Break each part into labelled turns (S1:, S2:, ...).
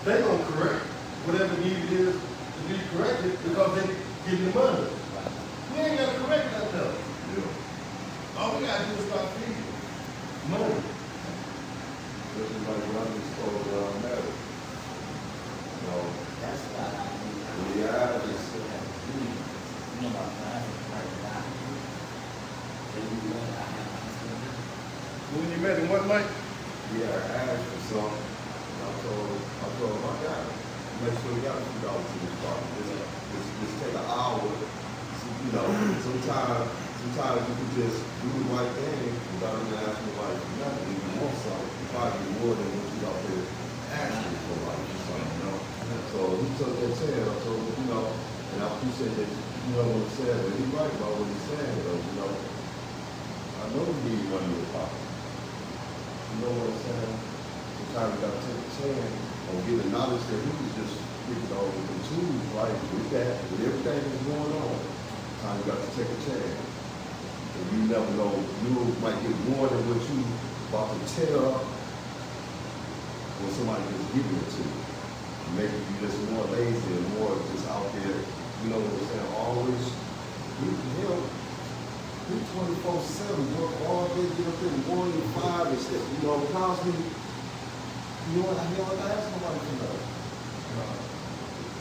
S1: They gonna correct whatever needed is to be corrected because they give you the money. We ain't gotta correct that though. All we gotta do is start feeding money.
S2: This is like what I just told Mary. You know,
S3: That's what I mean.
S2: yeah, I just
S3: You know about that, right now. Then you know I have
S1: When you met him, what, Mike?
S2: yeah, I asked for some. And I told him I got it. Make sure you got $2 in this car. Just take an hour. You know, sometimes you can just do the right thing without even asking nobody for nothing. If you want something, you probably get more than what you out there asking for, like something, you know. So he took that chance. I told him, you know, and I appreciate that you know what he said, but he's right about what he's saying, though, you know. I know you need money in your pocket. You know what I'm saying? Sometimes you gotta take a chance on getting the knowledge that he was just speaking on with the tools, right? With that, with everything that's going on, sometimes you got to take a chance. And you never know, you might get more than what you about to tell when somebody just giving it to you. Maybe you just more lazy and more just out there, you know what I'm saying? Always, you know, we 24/7, work all day, get up there 1 to 5 and stuff. You know, constantly, you know what, I never ask nobody for nothing.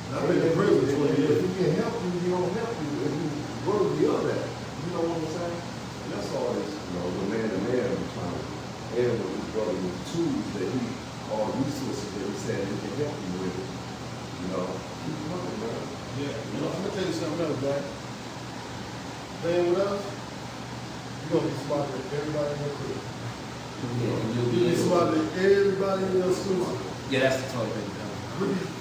S1: I've been in prison 20 years.
S2: If he can help you, he don't help you. If you worthy of that, you know what I'm saying? And that's all this, you know, the man to man was trying to add with his brother with the tools that he, all resources that he said he can help you with. You know, keep looking, man.
S1: Yeah. You know, I'm gonna tell you something else, Jack. Playing with us, you're gonna be smarter than everybody in your crew. You'll be smarter than everybody in your school.
S3: Yeah, that's the toy thing.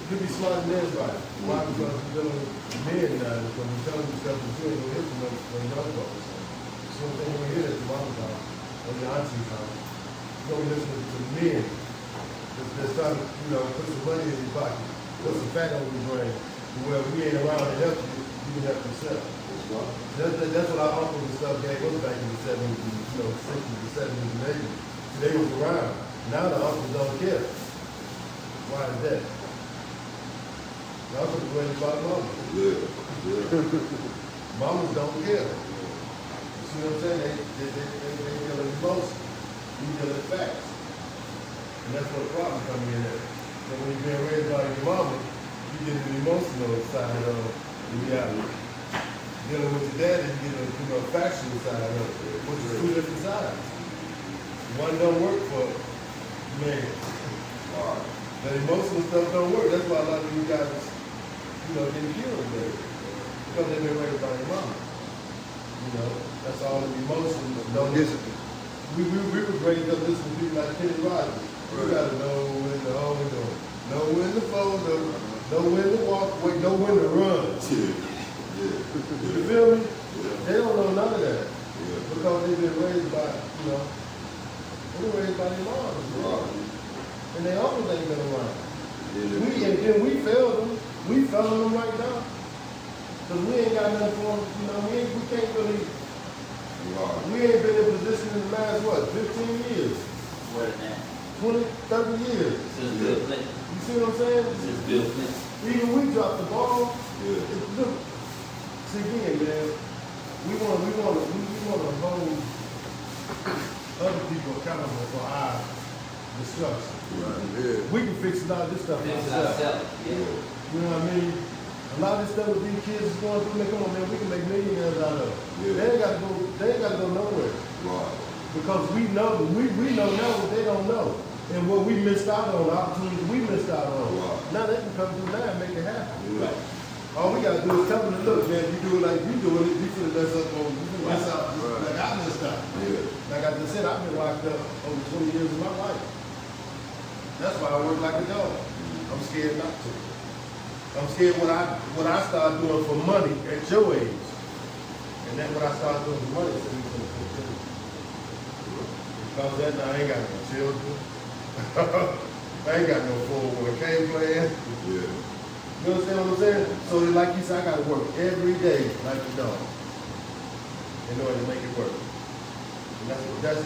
S1: You'll be smarter than everybody. Why? Because you're dealing with men now, because you're telling yourself that you ain't gonna hit them when you're young folks. So the thing you hear at your mama's house, or your auntie's house, you're gonna be listening to men that's trying to, you know, put some money in your pocket, put some fat on your brain, where we ain't around to help you, you can help yourself. That's what our uncles and stuff gave us back in the 70s, you know, 60s, the 70s, and 80s. They was around. Now the uncles don't care. Why is that? The uncles are worried about mama. Mamas don't care. You see what I'm saying? They deal with emotions. We deal with facts. And that's where the problem comes in at. So when you're being raised by your mama, you get the emotional side of reality. Dealing with your daddy, you get a factual side of it, which is two different sides. One don't work for men. The emotional stuff don't work. That's why a lot of you guys, you know, getting killed there. Because they've been raised by your mama. You know, that's all the emotions. Don't listen. We were raised up listening to people like Kenny Rogers. You gotta know when to hold the door, know when to fold up, know when to walk away, know when to run. You feel me? They don't know none of that. Because they've been raised by, you know, they were raised by their moms. And their uncles ain't been around. And then we failed them. We failing them right now. Because we ain't got nothing for them. You know, we can't really, we ain't been in position in the last, what, 15 years?
S3: More than that.
S1: 20, 30 years.
S3: Since Bill Clinton.
S1: You see what I'm saying?
S3: Since Bill Clinton.
S1: Even we dropped the ball. Look, see again, man, we want to hold other people accountable for our destruction. We can fix a lot of this stuff ourselves. You know what I mean? A lot of this stuff with these kids is going through, man, come on, man, we can make millionaires out of it. They ain't got to go nowhere. Because we know now what they don't know. And what we missed out on, the opportunities we missed out on. Now they can come through now and make it happen. All we gotta do is tell them to look, man, you do it like you doing it, you finna mess up on, you finna mess out like I messed up. Like I just said, I've been locked up over 20 years of my life. That's why I work like a dog. I'm scared not to. I'm scared what I start doing for money at your age. And then when I start doing for money, so because that now I ain't got no children. I ain't got no 401k plan. You understand what I'm saying? So like you said, I gotta work every day like a dog in order to make it work. And that's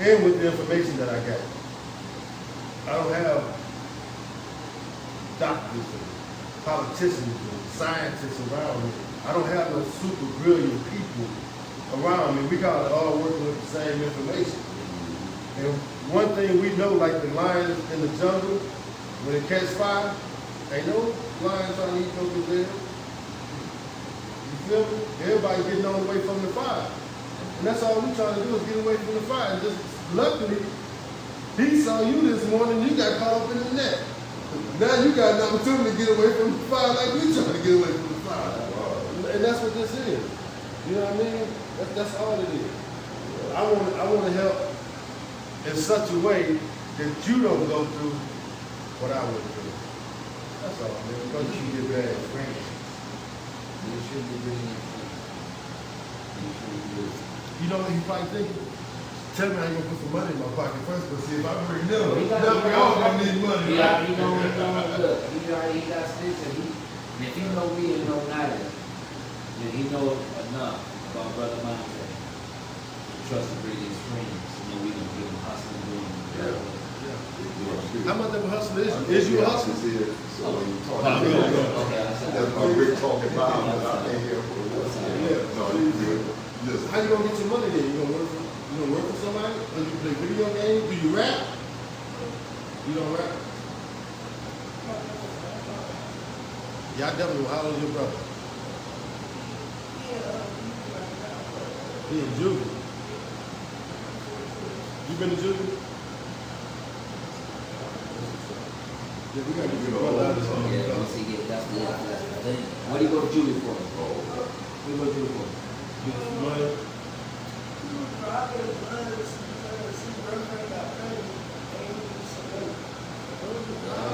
S1: and with the information that I got. I don't have doctors and politicians and scientists around me. I don't have no super brilliant people around me. We gotta all working with the same information. And one thing we know, like the lions in the jungle, when it catch fire, ain't no lion trying to eat no gazelle. You feel me? Everybody getting on away from the fire. And that's all we trying to do is get away from the fire. And just luckily, he saw you this morning, you got caught up in the net. Now you got an opportunity to get away from the fire like we trying to get away from the fire. And that's what this is. You know what I mean? That's all it is. I want to help in such a way that you don't go through what I went through. That's all, man. Because you get bad friends.
S3: You should be bringing in food. You should be doing.
S1: You know what he's probably thinking? Tell me how you gonna put some money in my pocket first, but see if I bring them,
S3: He got-
S1: now we all gonna need money,
S3: Yeah,
S1: right?
S3: he know, look, he got sticks and and if he know me and know neither, then he know enough about Brother Monte to trust to bring his friends, we can give him hustling doing.
S1: How much of a hustler is you? Is you a hustler?
S2: So when you talk,
S3: Okay, I said.
S2: that's what Rick talking about, but I ain't here for what's
S1: Yeah.
S2: No, you good. Listen.
S1: How you gonna get your money then? You gonna work for somebody? Or you play video games? Do you rap? You don't rap? Yeah, I definitely will. How old is your brother? He in juvie. You been to juvie? Yeah, we gotta get your brother out of this one.
S3: Yeah, once he get, that's the thing. What do you go to juvie for? What do you go to juvie for?
S1: Get some money.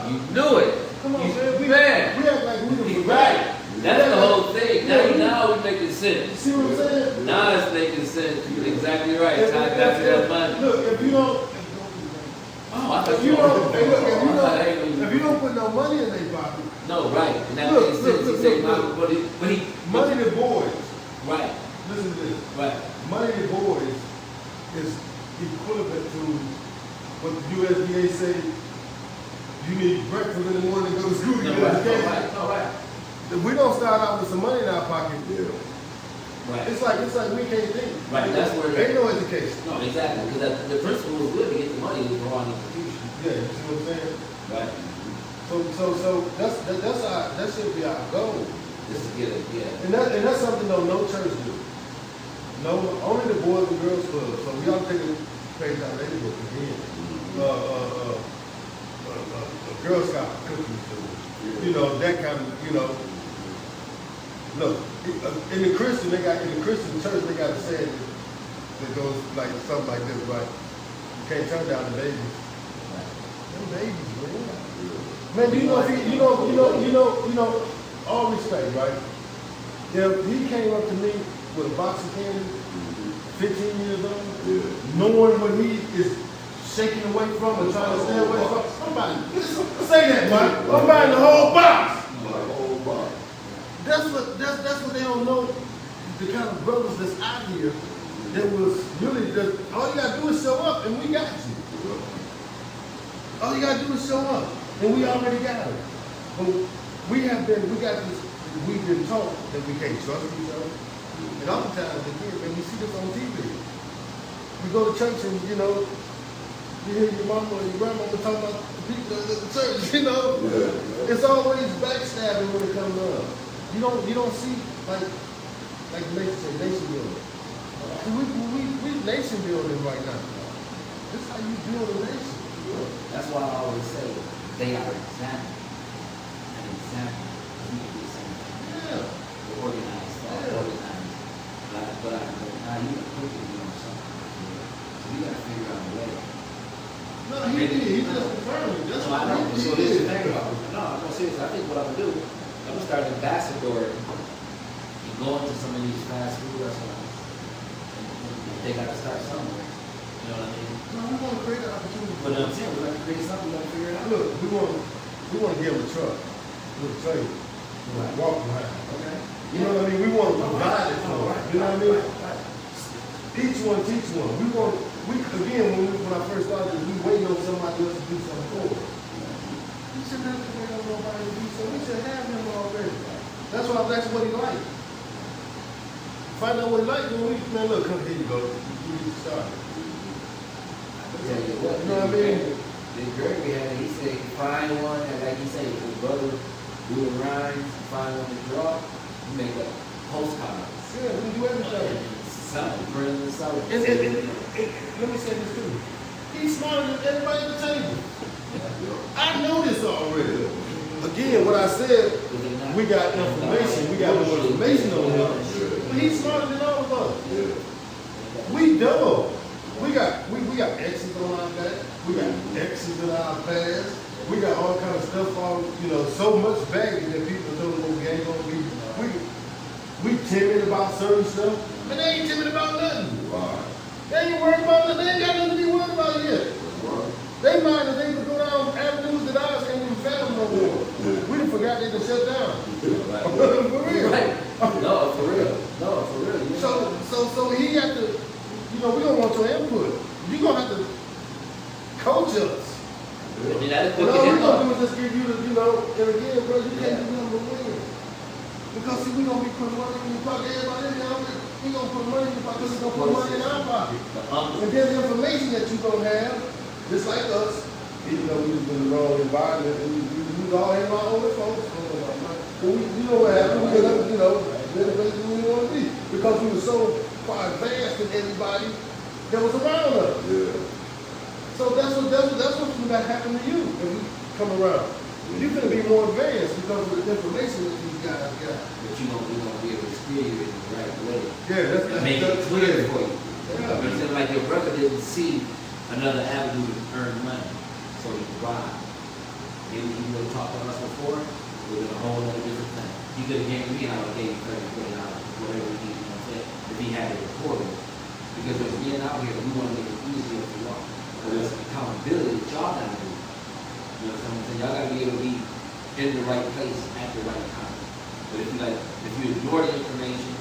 S3: You knew it.
S1: Come on,
S3: You
S1: man. We
S3: man.
S1: act like we the
S3: Right. That's the whole thing. Now we making
S1: You
S3: sense.
S1: see what I'm saying?
S3: Now it's making sense. You're exactly right.
S1: If-
S3: Time back to that money.
S1: Look, if you don't,
S3: Oh, I thought
S1: if you don't, hey, look,
S3: I
S1: if you don't put no money in their pocket,
S3: No, right. And that
S1: Look,
S3: makes
S1: look,
S3: sense.
S1: look,
S3: He said,
S1: look.
S3: but he,
S1: money to boys.
S3: right,
S1: Listen to this.
S3: right.
S1: Money to boys is equivalent to what the USDA say. You need breakfast in the morning to go to school.
S3: No,
S1: You
S3: right,
S1: education.
S3: no, right.
S1: If we don't start out with some money in our pocket,
S3: Right.
S1: it's like we can't think.
S3: Right, that's where-
S1: ain't no education.
S3: No, exactly. Because the principle is good to get the money to go on the institution.
S1: Yeah, you see what I'm saying?
S3: Right.
S1: So that's our, that should be our goal.
S3: Just to get it, yeah.
S1: And that's something though no church do. No, only the Boys and Girls Club. So we all take a page out of their book again. Girl Scout cookies, you know, that kind of, you know. Look, in the Christian church they got a saying that goes like something like this, right? You can't turn down the babies. Them babies, man. Man, do you know if you know, all respect, right? If he came up to me with a box of candy, 15 years old, knowing what he is shaking away from and trying to stay away from, somebody, say that, Mike. I'm buying the whole box. That's what they don't know. The kind of brothers that's out here that was really just, all you gotta do is show up and we got you. All you gotta do is show up and we already got it. But we've been taught that we can't trust each other. And oftentimes, again, man, we see this on TV. We go to church and, you know, you hear your mama or your grandmama talking about the people at the church, you know? It's always backstabbing when it comes up. You don't see like nation building. We nation building right now. This is how you build a nation.
S3: That's why I always say they are example. An example. We can do the same thing.
S1: Yeah.
S3: The organized thought, organized. But now you are cooking on something. So you gotta figure out a way.
S1: No, he did. He just confirmed it. That's
S3: So I know.
S1: what he
S3: So this is the
S1: did.
S3: thing about it. No, I'm gonna say this. I think what I'm gonna do, I'm gonna start an ambassador and go into some of these fast food restaurants. And they gotta start somewhere. You know what I mean?
S1: No, we want to create an opportunity.
S3: But I'm saying we're gonna create something, we're gonna figure it out.
S1: Look, we want to give him a truck with a trailer, with a walk behind.
S3: Okay.
S1: You know what I mean? We want to provide it for him. You know what I mean? Each one teach one. When I first started, we waiting on somebody else to do something for us. that's what he like. Find out what he like, then man, look, come here you go. You get started.
S3: Tell you what,
S1: You know what I mean?
S3: This Gregory had, he said, find one, and like he said, his brother doing rhymes, find one to draw, you make up postcards.
S1: Yeah, we do everything.
S3: Something, bring the something.
S1: And let me say this too. He's smarter than everybody at the table. I know this already. Again, what I said, we got information. We got more information on him. But he's smarter than all of us. We double. We got X's on our back. We got X's in our past. We got all kind of stuff on, so much baggage that people don't know what game gonna be. We timid about certain stuff, and they ain't timid about nothing.
S2: Right.
S1: They ain't worried about nothing. They ain't got nothing to be worried about yet.
S2: Right.
S1: They mind that they can go down avenues that ours can't even fathom no more. We done forgot they can shut down. For real.
S3: Right. No, for real. No, for real.
S1: So he had to, we don't want your input. You gonna have to coach us.
S3: And that's
S1: All
S3: what
S1: we
S3: you
S1: gonna do is just give you the, and again, bro, you can't do nothing but win. Because see, we gonna be putting money in your pocket. Everybody in there, we gonna put money in your pocket. We gonna put money in our pocket. And there's information that you gonna have, just like us. Even though we was in the wrong environment, and we all ain't my older folks. But you know what happened? We ended up, better place than we want to be because we were so far advanced than everybody that was around us.
S2: Yeah.
S1: So that's what's gonna happen to you when you come around. You're gonna be more advanced because of the information that these guys got.
S3: But we gonna be able to steer you in the right way.
S1: Yeah, that's
S3: Make it clear for you.
S1: Yeah.
S3: But it's like your brother didn't see another avenue to earn money, so he could ride. Maybe he would have talked to us before, it would have been a whole other different thing. He could have gave me, and I would have gave him $30, whatever he needed, if he had it recorded. Because as being out here, we want to make it easier for y'all. But it's accountability that y'all gotta do. You know what I'm saying? Y'all gotta be able to be in the right place at the right time. But if you ignore the information,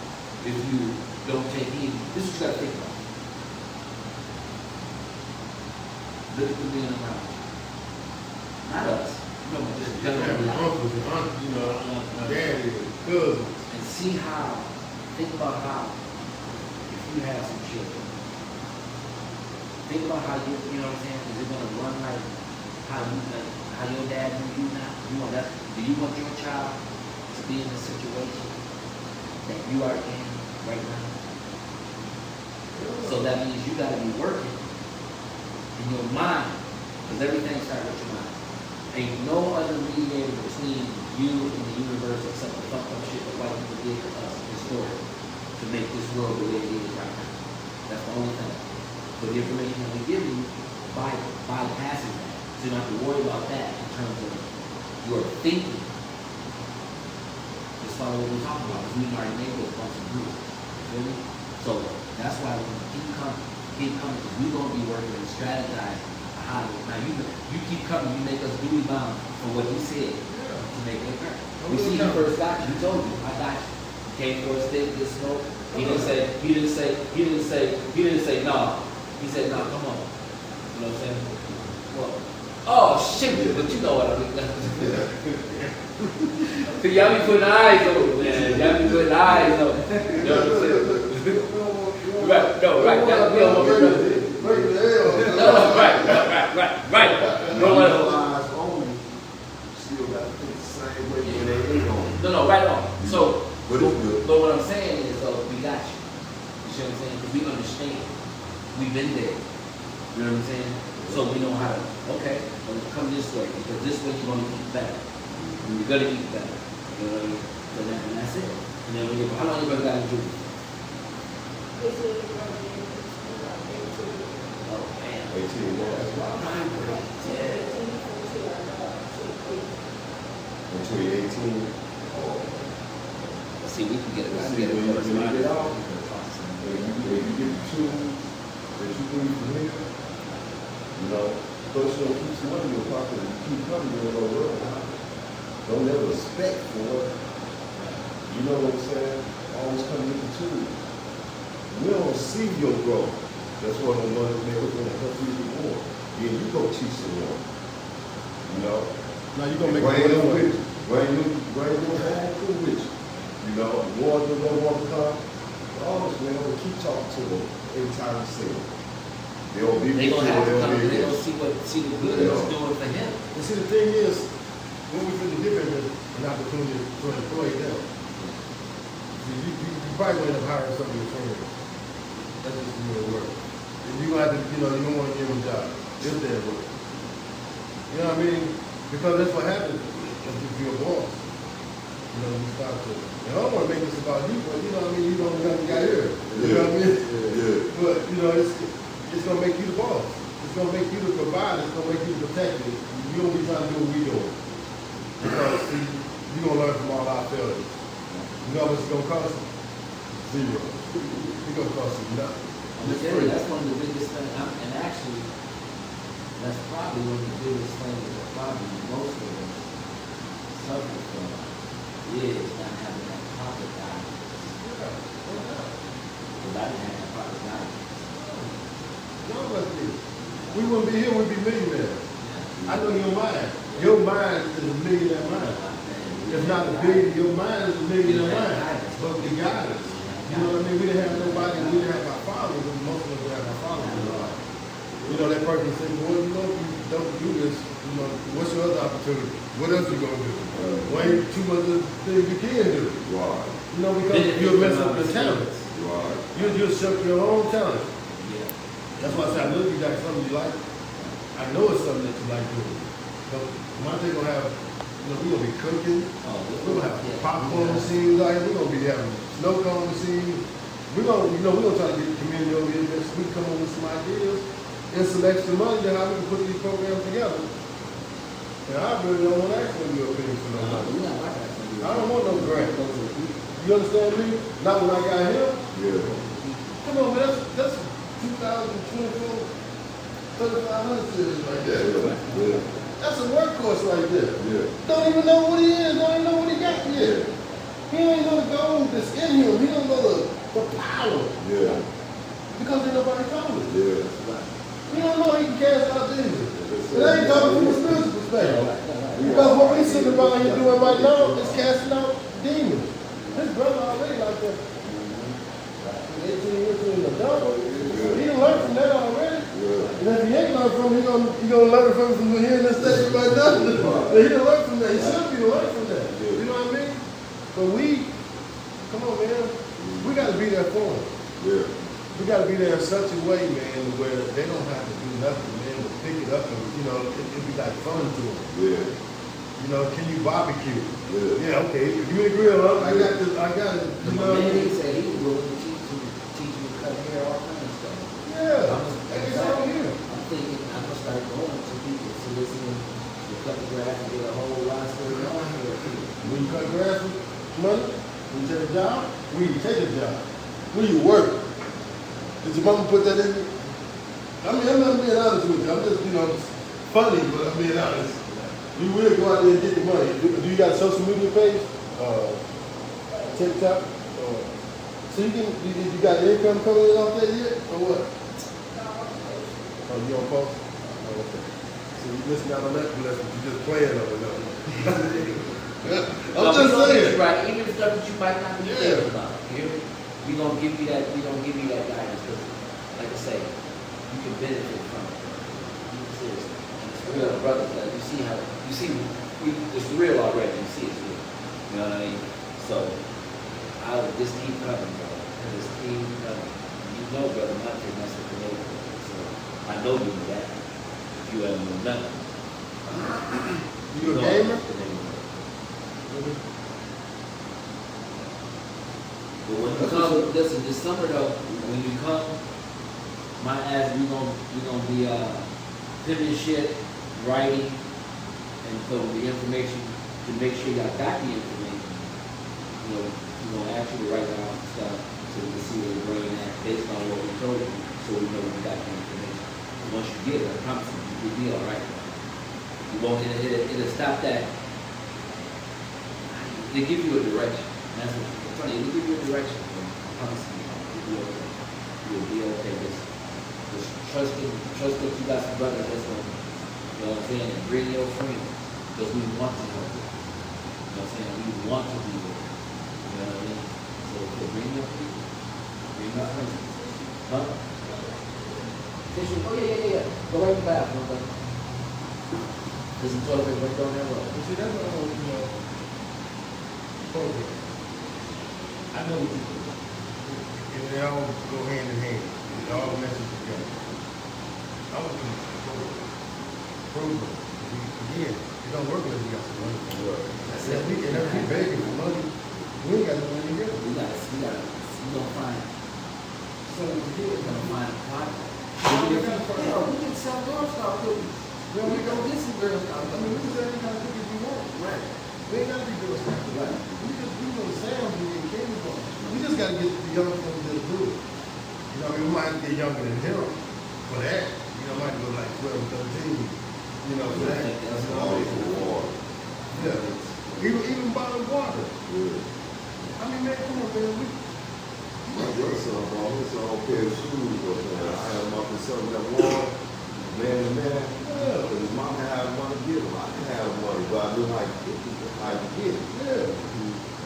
S3: if you don't take heed, this is what you gotta think about. Look at the men around you. Not us. No, but just generally.
S1: Uncles and aunts, daddy, cousins.
S3: And see how, think about how, if you have some children, think about how you know what I'm saying, is it gonna run like how your dad knew you now? Do you want your child to be in the situation that you are in right now? So that means you gotta be working in your mind, because everything starts with your mind. Ain't no other mediator between you and the universe except the fucked up shit that white people did to us historically to make this world the way it is right now. That's the only thing. But the information that we give you bypasses that. So you don't have to worry about that in terms of your thinking. Just follow what we're talking about, because we already made those bunch of groups. You feel me? So that's why we're gonna keep coming, because we're gonna be working and strategizing how to. Now you keep coming, you make us duty bound for what he said to make it occur. We see you first got you, he told you, I got you. Came for a stick, get smoke. He didn't say no. He said, no, come on. You know what I'm saying? Well, oh shit, but you know what I mean. Y'all be putting eyes on it, man. Y'all be putting eyes on it. You know what I'm saying? Right, no, right. That's real what we're doing. Right. No,
S2: Eyes only, still got to think the same way when they ain't on.
S3: No, right on. So,
S2: But it's good.
S3: but what I'm saying is, we got you. You see what I'm saying? Because we understand. We've been there. You know what I'm saying? So we know how to, okay, well, come this way, because this way you're going to eat better. You're going to eat better. You know what I mean? So and that's it. And then how long you brother got in juvie? Oh, man.
S2: 18 months. Until you're 18.
S3: See, we can get it.
S2: See, when you get out, when you get the tools that you need from here, those don't keep some money in your pocket and you keep coming, you're gonna run. Don't ever expect for it. You know what I'm saying? Always come with the tools. We don't see your growth. That's why the money never gonna help you more. Yeah, you go teach someone.
S1: Now you're gonna make
S2: Bring
S1: it
S2: them
S1: with
S2: with you. Bring your home with you. You know, the ones that don't want to come, always, man, we'll keep talking to them every time we see them. They'll be
S3: They gonna have to come, they
S2: there.
S3: gonna see the good
S2: Yeah.
S3: it's doing for him.
S1: And see, the thing is, when we really give him an opportunity to employ them, see, you probably gonna end up hiring somebody to train them. That's just the way it works. And you gonna have to, you know, you don't wanna give them a job, if they're working. You know what I mean? Because that's what happens if you're a boss. You know, you start to, and I don't wanna make this about you, but you know what I mean, you don't have to get here. You know what I mean?
S2: Yeah.
S1: But, you know, it's gonna make you the boss. It's gonna make you the provider, it's gonna make you the protector. You don't be trying to do what we doing. Because, see, you're gonna learn from all our failures. You know what it's gonna cost you? Zero. It's gonna cost you nothing.
S3: I'm gonna tell you, that's one of the biggest things, and actually, that's probably one of the biggest things that probably most of us suffer from is not having that proper guidance. Because I didn't have that proper guidance.
S1: None of us did. We wouldn't be here, we'd be millionaires. I know your mind. Your mind is a millionaire mind. If not a billion, your mind is a millionaire mind. But we got it. You know what I mean? We didn't have nobody, we didn't have our fathers, and most of us didn't have our fathers in our life. You know, that person said, boy, you know, if you don't do this, you know, what's your other opportunity? What else you gonna do? Well, ain't too much of things you can do.
S2: Right.
S1: You know, because you'll mess up your talents.
S2: Right.
S1: You'll shut your own talent.
S3: Yeah.
S1: That's why I said, I know you got something you like. I know it's something that you like doing. So, Monte gonna have, you know, we're gonna be cooking. We're gonna have popcorn machines, like, we're gonna be having snow cone machines. We're gonna, you know, we're gonna try to get the community over here next week, come up with some ideas and some extra money to how we can put these programs together. And I really don't want to ask for your opinion for no money. I don't want no grant. You understand me? Not when I got him.
S2: Yeah.
S1: Come on, man, that's 2024, 3,500 citizens right there.
S2: Yeah.
S1: That's a workhorse right there.
S2: Yeah.
S1: Don't even know what he is, don't even know what he got yet. He ain't know the gold that's in him, he don't know the power.
S2: Yeah.
S1: Because ain't nobody told him.
S2: Yeah.
S1: He don't know he can cast out demons. And I ain't talking from a spiritual perspective. Because what we sitting around here doing right now is casting out demons. His brother already like that. 18 years in the adult. He done learned from that already. And if he ain't learned from it, he gonna learn from hearing this stage right now. He done learned from that. He should be learned from that. You know what I mean? But come on, man. We gotta be there for him.
S2: Yeah.
S1: We gotta be there in such a way, man, where they don't have to do nothing, man, to pick it up and, you know, it be like fun to them.
S2: Yeah.
S1: You know, can you barbecue?
S2: Yeah.
S1: Yeah, okay. If you in the grill, I got this, I got it. You know what I
S3: Man, he
S1: mean?
S3: said he was willing to teach you to cut hair, all kinds of stuff.
S1: Yeah. It's all here.
S3: I'm thinking I'm gonna start going to people soliciting to cut the grass and get a whole lot of stuff on here.
S1: When you cut grass with money, when you take a job, when you take a job, when you work. Did your mama put that in you? I mean, I'm not being honest with you. I'm just, you know, funny, but I'm being honest. You will go out there and get the money. Do you got a social media page? TikTok? So you got income coming in off that yet? Or what? Oh, you don't post? Oh, okay. So you missing out on that blessing. You just playing on it now. I'm just saying.
S3: Right, even the stuff that you might not be
S1: Yeah.
S3: thinking about. We gonna give you that guidance, because, like I say, you can benefit from it. Seriously. And it's real, brothers. Like it's real already. You see it's real. You know what I mean? So I would just keep coming, bro. Just keep coming. You know, brother, my kid messed with the neighborhood. So I know you do that. If you ever know nothing.
S1: You a
S3: know
S1: gamer?
S3: the neighborhood. But when you come, listen, this summer though, when you come, my ass, we gonna be putting shit, writing, and so the information, to make sure y'all got the information, you know, we're gonna ask you to write down some stuff, so we can see where your brain at, based on what we told you, so we know we got the information. And once you get it, I promise you, you'll be all right. You won't, it'll stop that. They give you a direction. That's what I'm telling you. They give you a direction. I promise you, you'll be okay. You'll be okay. Just trust that you got some brothers that's going, you know what I'm saying, and bring your friends, because we want to help you. You know what I'm saying? We want to be with you. You know what I mean? So bring your people. Bring your friends. Huh? Tissue, oh yeah. Go right in the bathroom, but there's some toilet paper right down that road.
S1: You see, that's what I want, program.
S3: I know what you do.
S1: And they all go hand in hand. It all meshes together. I want to program. Again, it don't work unless you got some money.
S3: That's
S1: And
S3: it.
S1: we begging for money. We ain't got no money to give.
S3: We gonna find,
S1: So we
S3: we're
S1: get it.
S3: gonna find a project.
S1: We gotta find
S3: Yeah,
S1: out.
S3: we can sell Girl Scout cookies.
S1: Well, we
S3: Go get some Girl Scout
S1: I mean, we
S3: cookies.
S1: can say any kind of cookies we want.
S3: Right.
S1: We ain't gotta be doing stuff.
S3: Right.
S1: We know the sounds we get candy from. We just gotta get the young folks to do it. You know, I mean, we might get younger than him for that. You know, might go like 12, 13. You know, for that.
S3: That's
S1: You
S2: All
S1: know,
S2: for water.
S1: yeah. Even bottled water.
S2: Yeah.
S1: I mean, man, come on, man.
S2: My grandson bought me some old pair of shoes, but I had him up in something that warm, man to man.
S1: Yeah.
S2: But his mom had money to give him. I didn't have money, but I knew how to get it.
S1: Yeah.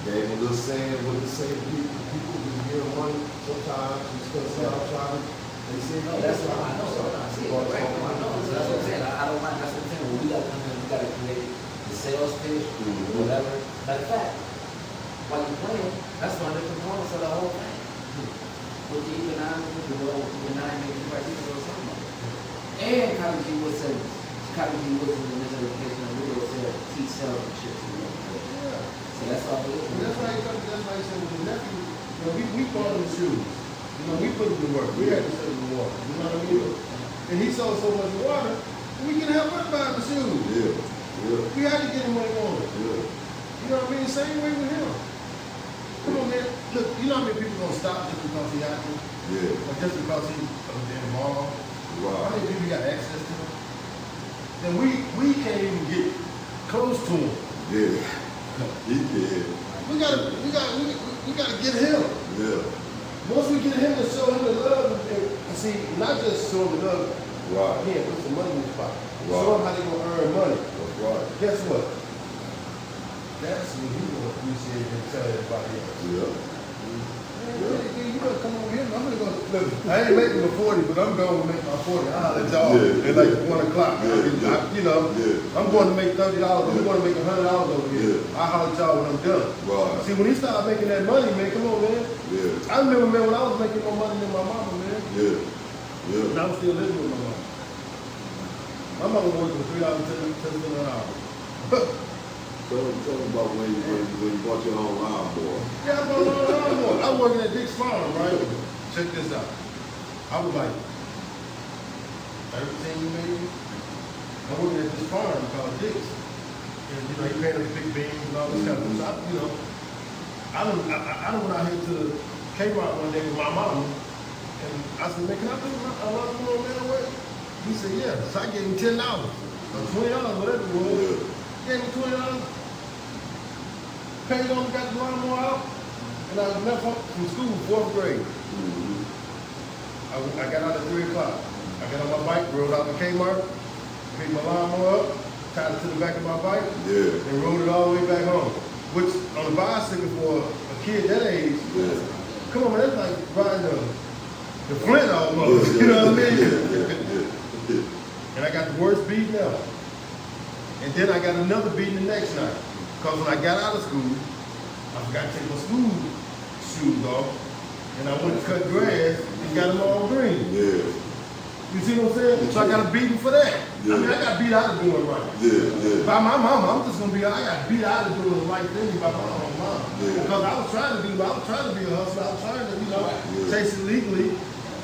S2: Gave him a little saying with the same people who give him money. Sometimes he's gonna say, I'm trying to, and he said,
S3: No, that's what I know. I see it. Right. I know. So that's what I'm saying. I don't mind. That's what I'm saying. When we gotta come in, we gotta create the sales pitch, whatever. Matter of fact, while you're playing, that's one of the components of the whole thing. With the economics, the economic, or something. And Cotton G. Wood said, Cotton G. Wood in the middle of education, and we will say, teach sales and shit to you.
S1: Yeah.
S3: So that's all it is.
S1: And that's why he said with his nephew, you know, we bought him shoes. You know, we put him to work. We had to sell him the water. You know what I mean? And he sold so much water, we can help him buy the shoes.
S2: Yeah.
S1: We had to get him what he wanted.
S2: Yeah.
S1: You know what I mean? Same way with him. Come on, man. Look, you know how many people gonna stop just because he acting?
S2: Yeah.
S1: Or just because he's in the mall? How
S2: Right.
S1: many people got access to him? Then we can't even get close to him.
S2: Yeah. He did.
S1: We gotta get him.
S2: Yeah.
S1: Once we get him to show him the love, and see, not just show him the love,
S2: Right.
S1: again, put some money in his pocket.
S2: Right.
S1: Show him how they gonna earn money.
S2: That's right.
S1: Guess what? That's when he gonna appreciate and tell everybody else.
S2: Yeah.
S1: Man, you better come over here. I'm gonna go. Look, I ain't making my 40, but I'm going to make my 40. I'll let y'all
S2: Yeah.
S1: at like 1 o'clock.
S2: Yeah.
S1: You know,
S2: Yeah.
S1: I'm going to make $30. I'm going to make $100 over here.
S2: Yeah.
S1: I'll holler at y'all when I'm done.
S2: Right.
S1: See, when he started making that money, man, come on, man.
S2: Yeah.
S1: I remember, man, when I was making more money than my mama, man.
S2: Yeah.
S1: And
S2: Yeah.
S1: I was still living with my mama. My mama worked for $3 an hour.
S2: Tell them about when you bought your own lawnmower.
S1: Yeah, I bought my own lawnmower. I was working at Dick's Farm, right? Check this out. I was like 13 maybe. I'm working at this farm called Dick's. And you know, he painted the big beams and all this kind of stuff. So, you know, I went out here to the Kmart one day with my mom. And I said, man, can I put a lawnmower man away? He said, yeah. So I gave him $10 or $20, whatever it was. Gave me $20. Paid on, got the lawnmower out. And I left home from school, 4th grade. I got out at 3 o'clock. I got on my bike, rode out to Kmart, picked my lawnmower up, tied it to the back of my bike,
S2: Yeah.
S1: and rode it all the way back home. Which, on a bicycle for a kid that age,
S2: Yeah.
S1: come on, man, that's like riding the Flint almost. You know what I mean?
S2: Yeah.
S1: And I got the worst beating ever. And then I got another beating the next night. Because when I got out of school, I forgot to take my school shoes off. And I went to cut grass and got them all green.
S2: Yeah.
S1: You see what I'm saying? So I got a beating for that.
S2: Yeah.
S1: I mean, I got beat out of doing right.
S2: Yeah.
S1: By my mama, I'm just gonna be, I got beat out of doing the right thing by my own mom.
S2: Yeah.
S1: Because I was trying to be a hustler. I was trying to,
S2: Yeah.
S1: chase it legally.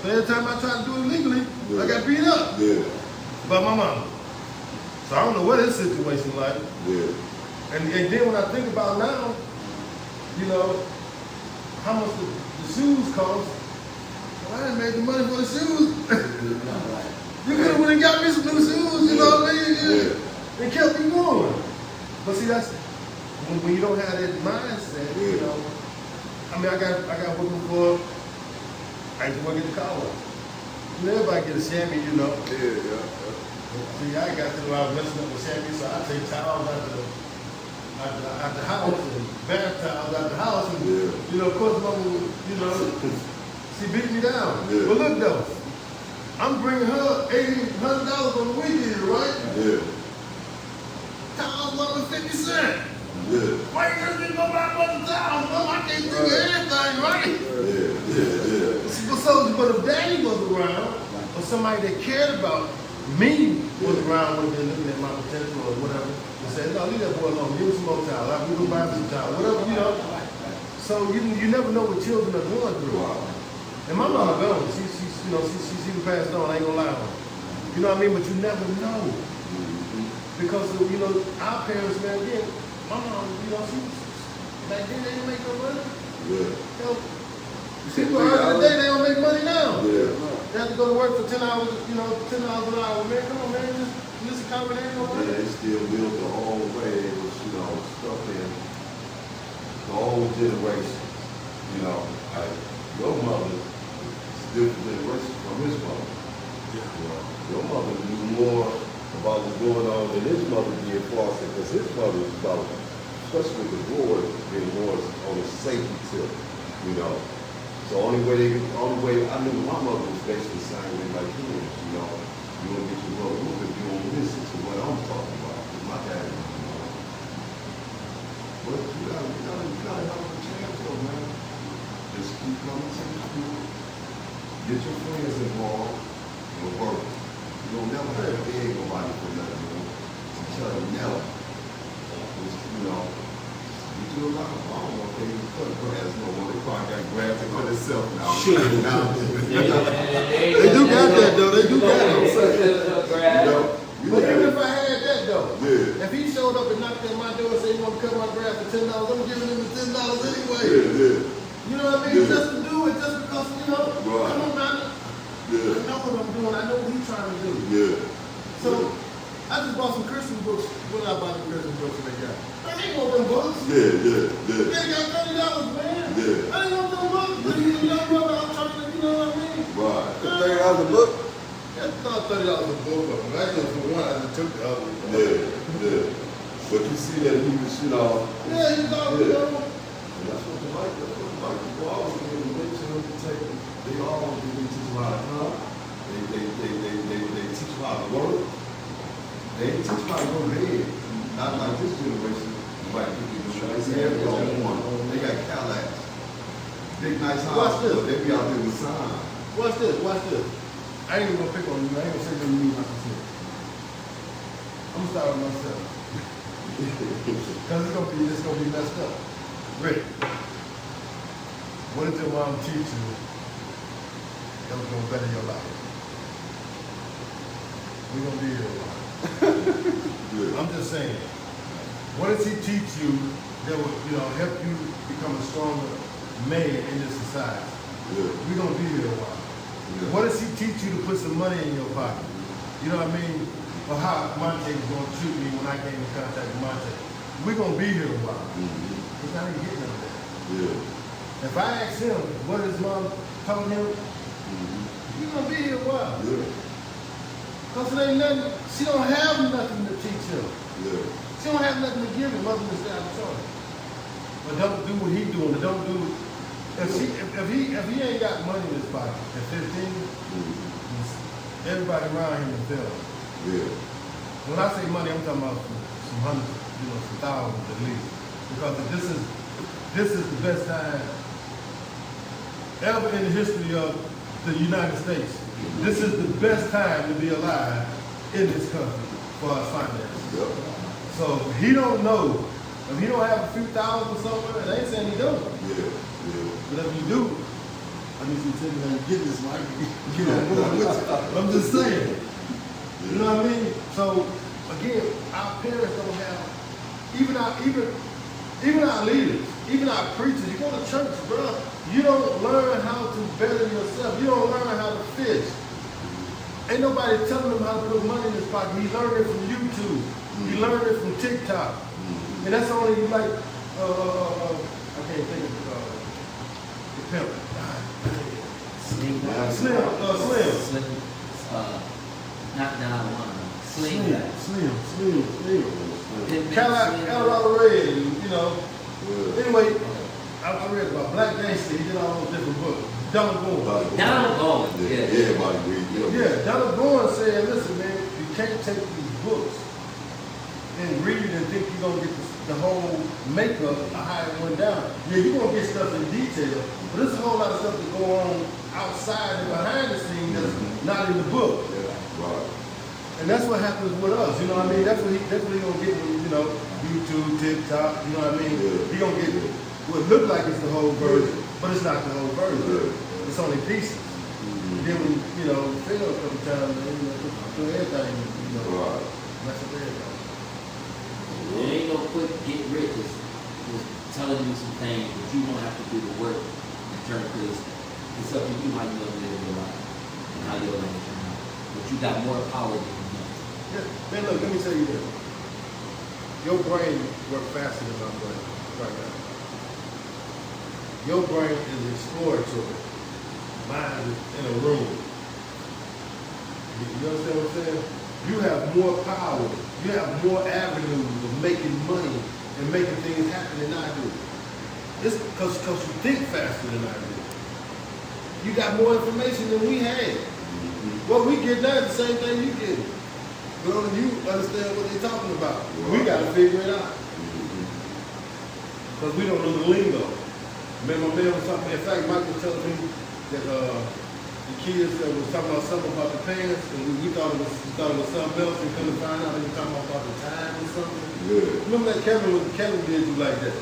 S1: So every time I tried to do it legally, I got beat up
S2: Yeah.
S1: by my mama. So I don't know what his situation like.
S2: Yeah.
S1: And then when I think about now, you know, how much the shoes cost, well, I didn't make the money for the shoes. You could have went and got me some new shoes, you know what I mean?
S2: Yeah.
S1: And kept me going. But see, that's when you don't have that mindset, you know. I mean, I got working for, I used to work at the car wash. You know, everybody get a chamois, you know.
S2: Yeah.
S1: See, I got to where I was messing up with chamois, so I take towels out at the house and baptized at the house and,
S2: Yeah.
S1: you know, of course, mama, you know, she beat me down.
S2: Yeah.
S1: But look though, I'm bringing her $100 on the weekend, right?
S2: Yeah.
S1: Towels $1.50.
S2: Yeah.
S1: Why you just go buy another towel? Mom, I can't think of anything, right? But if daddy was around, or somebody that cared about me was around when they're looking at my potential or whatever, and said, no, leave that boy alone, give him some more towels, we go buy him some towels, whatever, you know. So you never know what children are going through. And my mama gone, she's even passed on, I ain't gonna lie on her. You know what I mean? But you never know. Because of, you know, our parents, man, again, my mom, you know, back then they didn't make no money.
S2: Yeah.
S1: You know, people early today, they don't make money now.
S2: Yeah.
S1: They have to go to work for 10 hours, you know, $10 an hour. Man, come on, man, just accommodate no
S2: Yeah,
S1: money.
S2: they still built the whole way. It was, you know, stuff in the whole generation. You know, like your mother is a different generation from his mother.
S1: Yeah.
S2: You know, your mother knew more about what's going on than his mother did for us, because his mother was about, especially with the war, being more on the safety tip, you know. So only way I knew my mother was basically the same way like him, you know. You want to get your mother moving, you don't listen to what I'm talking about, because my dad, you know. But you gotta have a chance though, man. Just keep coming to the school. Get your friends involved and work. You don't never have to beg nobody for nothing, you know. To tell them no. Just, you know, you do a lot of phone, okay, you cut grass, no more. They probably got grass to cut itself now.
S1: They do got that, though. They do got it.
S2: You know?
S1: But even if I had that, though,
S2: Yeah.
S1: if he showed up and knocked at my door and said he want to cut my grass for $10, I'm giving him the $10 anyway.
S2: Yeah.
S1: You know what I mean?
S2: Yeah.
S1: Just to do it, just because, you know,
S2: Right.
S1: come on, man.
S2: Yeah.
S1: I know what I'm doing. I know what he's trying to do.
S2: Yeah.
S1: So, I just bought some Christmas books. What I bought the Christmas books that they got? I ain't want them books.
S2: Yeah.
S1: They got $30, man.
S2: Yeah.
S1: I ain't want them books. But he's a young brother. I'm trying to, you know what I mean?
S2: Right.
S1: $30 a book? That's not $30 a book of them. That's just for one. I just took the other one.
S2: Yeah. But you see that he was, you know.
S1: Yeah, he's all, you know.
S2: And that's what the white people always get to mention them to take. They always teach them how to come. They teach them how to work. They teach them how to go to bed. Not like this generation. White people do. They say every one. They got Cadillacs. Big nice house.
S1: Watch this.
S2: But they be out there with signs.
S1: Watch this. I ain't even gonna pick on you. I ain't gonna say nothing to you like I said. I'm gonna start with myself. Because it's gonna be messed up. Rick, what did your mom teach you that was gonna better your life? We're gonna be here a while.
S2: Yeah.
S1: I'm just saying, what does he teach you that will, you know, help you become a stronger man in this society?
S2: Yeah.
S1: We're gonna be here a while.
S2: Yeah.
S1: What does he teach you to put some money in your pocket? You know what I mean? Or how Monte was gonna treat me when I came in contact with Monte. We're gonna be here a while.
S2: Mm-hmm.
S1: He's not even getting none of that.
S2: Yeah.
S1: If I ask him what his mom told him,
S2: Mm-hmm.
S1: he's gonna be here a while.
S2: Yeah.
S1: Because it ain't nothing, she don't have nothing to teach him.
S2: Yeah.
S1: She don't have nothing to give him other than stay out of trouble. But don't do what he doing. Don't do if he ain't got money in his pocket at 15,
S2: Mm-hmm.
S1: everybody around him is there.
S2: Yeah.
S1: When I say money, I'm talking about some hundreds, you know, some thousands at least. Because this is the best time ever in the history of the United States. This is the best time to be alive in this country for our finances.
S2: Yep.
S1: So if he don't know, if he don't have a few thousand somewhere, I ain't saying he don't.
S2: Yeah.
S1: But if you do, I need you to tell me how you get this mic. Get on board with you. I'm just saying. You know what I mean? So again, our parents don't have, even our leaders, even our preachers. You go to church, bro. You don't learn how to better yourself. You don't learn how to fish. Ain't nobody telling him how to put money in his pocket. He learned it from YouTube. He learned it from TikTok. And that's only like, I can't think of the pimp.
S3: Slim.
S1: Slim.
S3: Not down one. Slim.
S1: Slim.
S3: Pimp
S1: Colorado Red, you know.
S2: Yeah.
S1: Anyway, I read about Black Gangster. He did all those different books. Donald Boone.
S3: Donald Bowen,
S2: Yeah,
S3: yeah.
S2: everybody read.
S1: Yeah, Donald Boone said, listen, man, you can't take these books and read and think you're going to get the whole makeup of how it went down. Yeah, you're going to get stuff in detail, but there's a whole lot of stuff that go on outside and behind the scenes that's not in the book.
S2: Yeah, right.
S1: And that's what happens with us, you know what I mean? That's what he gonna get when, you know, YouTube, TikTok, you know what I mean?
S2: Yeah.
S1: He gonna get what look like it's the whole version, but it's not the whole version.
S2: Yeah.
S1: It's only pieces. And then when, you know, fail a couple times, then, you know, do everything, you know,
S2: Right.
S1: mess up everything.
S3: It ain't no quick get rich. It's telling you some things, but you don't have to do the work in terms of this. It's up to you how you gonna live your life and how you're gonna turn out. But you got more power than you know.
S1: Yeah, man, look, let me tell you this. Your brain works faster than my brain right now. Your brain is exploratory. Mine is in a room. You understand what I'm saying? You have more power. You have more avenues of making money and making things happen than I do. It's because you think faster than I do. You got more information than we had. What we get now is the same thing you get. Well, you understand what they're talking about. We got to figure it out. Because we don't know the lingo. Man, my man was talking, in fact, Mike was telling me that the kids that was talking about something about the pants, and we thought it was something else, and couldn't find out they were talking about the time or something.
S2: Yeah.
S1: Remember that Kevin did you like that?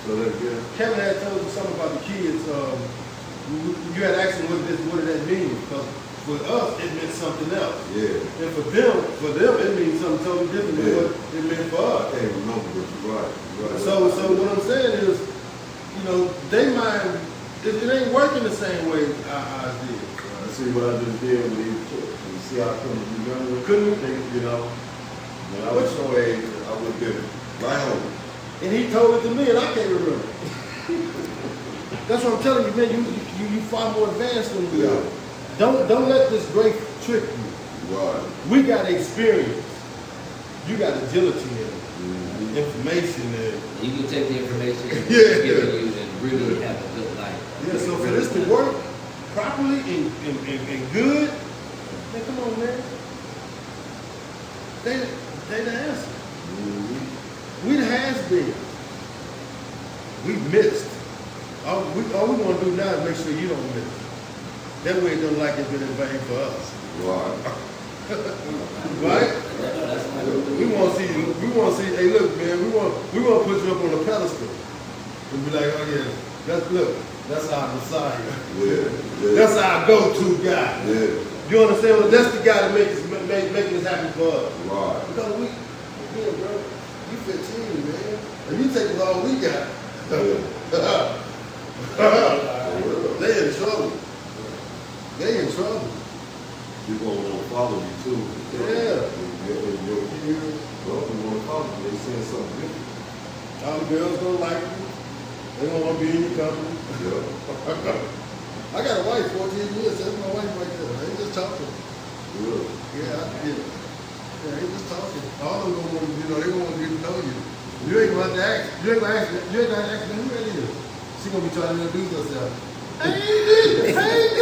S2: So that good.
S1: Kevin had told you something about the kids. You had asked him what did that mean? Because for us, it meant something else.
S2: Yeah.
S1: And for them, it means something totally different than what it meant for
S2: I
S1: us.
S2: can't remember, but you're right. You're right.
S1: So what I'm saying is, you know, they mind, it ain't working the same way our eyes did.
S2: You see what I just did with these kids. You see how I couldn't be younger?
S1: Couldn't.
S2: You know, when I was your age, I would have been right on.
S1: And he told it to me, and I can't remember. That's what I'm telling you, man. You far more advanced than we are. Don't let this great trick you.
S2: Right.
S1: We got experience. You got agility and information and
S3: You can take the information and
S1: Yeah.
S3: give it you and really have a good life.
S1: yeah. So for this to work properly and good, man, come on, man. They the answer. We the has-been. We missed. All we want to do now is make sure you don't miss. That way it don't like it's been in vain for us.
S2: Right.
S1: Right?
S3: That's not good.
S1: We want to see, hey look, man, we want to put you up on a pedestal. And be like, oh yeah, that's our Messiah.
S2: Yeah.
S1: That's our go-to guy.
S2: Yeah.
S1: You understand? Well, that's the guy that making this happen for us.
S2: Right.
S1: Because again, bro, you 15, man. And you take all we got. They in trouble. They in trouble.
S2: People want to follow you too.
S1: Yeah.
S2: In your peers, well, we want to follow you. They saying something different.
S1: All the girls don't like you. They don't want to be in your company.
S2: Yeah.
S1: I got a wife, 14 years. That's my wife right there. I ain't just talking.
S2: Good.
S1: Yeah, I get it. Yeah, I ain't just talking. All of them gonna want to, they gonna want to get to know you. You ain't gonna have to ask. You ain't gonna ask me who that is. She gonna be trying to introduce herself. Hey, D. Hey, D.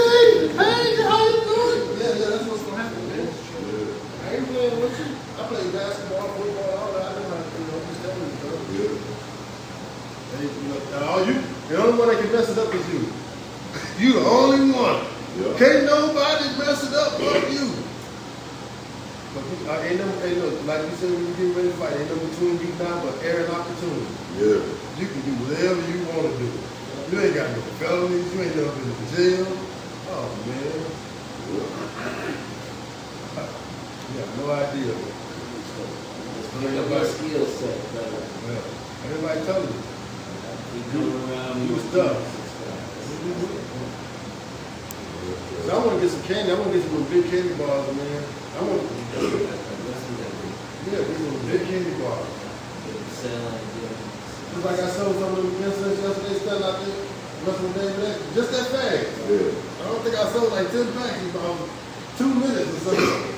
S1: Hey, how you doing? Yeah, that's what's gonna happen, man.
S2: Yeah.
S1: I ain't playing with you. I play basketball, football, all that. I know how to, just tell you, bro.
S2: Yeah.
S1: And, the only one that can mess it up is you. You the only one.
S2: Yeah.
S1: Can't nobody mess it up but you. But ain't no, like you said when you get ready to fight, ain't no between you now but air and opportunity.
S2: Yeah.
S1: You can do whatever you want to do. You ain't got no felonies, you ain't never been to jail. Oh man. You have no idea.
S3: Pick up your skill set, brother.
S1: Yeah. Everybody tell you.
S3: We come around,
S1: New
S3: we
S1: stuff. So I want to get some candy. I want to get some big candy bars, man. I want to, get some big candy bars. Just like I sold some of them incense yesterday, standing out there, what's the name of that? Just that fast.
S2: Yeah.
S1: I don't think I sold like 10 packs in about 2 minutes or something.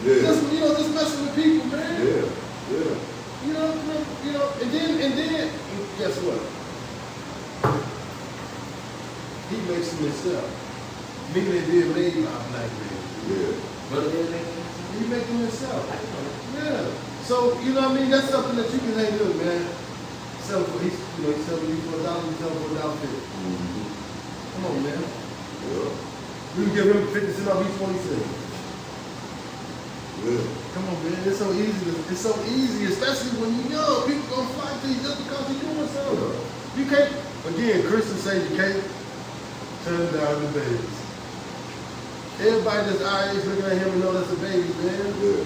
S2: Yeah.
S1: Just messing with people, man.
S2: Yeah. Yeah.
S1: You know You know, and then, guess what? He makes them himself. Maybe they did made by a black man.
S2: Yeah.
S3: But it is
S1: He make them himself.
S3: I know.
S1: Yeah. So, you know what I mean? That's something that you can hang with, man. Sell for, he's selling you for $1, you sell for $1.50.
S2: Mm-hmm.
S1: Come on, man.
S2: Yeah.
S1: We can give him 50 cents off each 20 cents.
S2: Yeah.
S1: Come on, man. It's so easy. It's so easy, especially when you're young. People gonna flock to you just because you're doing something. You can't, again, Christians say you can't turn down the babies. Everybody that's our age looking at him and know that's a baby, man.
S2: Yeah.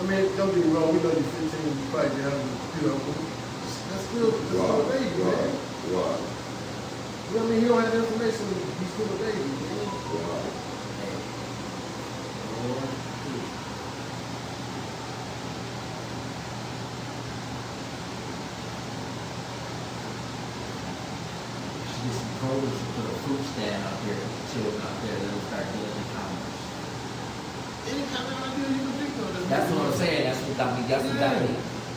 S1: I mean, don't get me wrong, we know you're 15 and you fight, you have, that's still a baby, man.
S2: Right.
S1: You know what I mean? He don't have the information, he's still a baby, man.
S2: Right.
S3: Get some produce and put a fruit stand out there, children out there, they'll start doing the commerce.
S1: Any kind of idea you can think of.
S3: That's what I'm saying, that's what got me,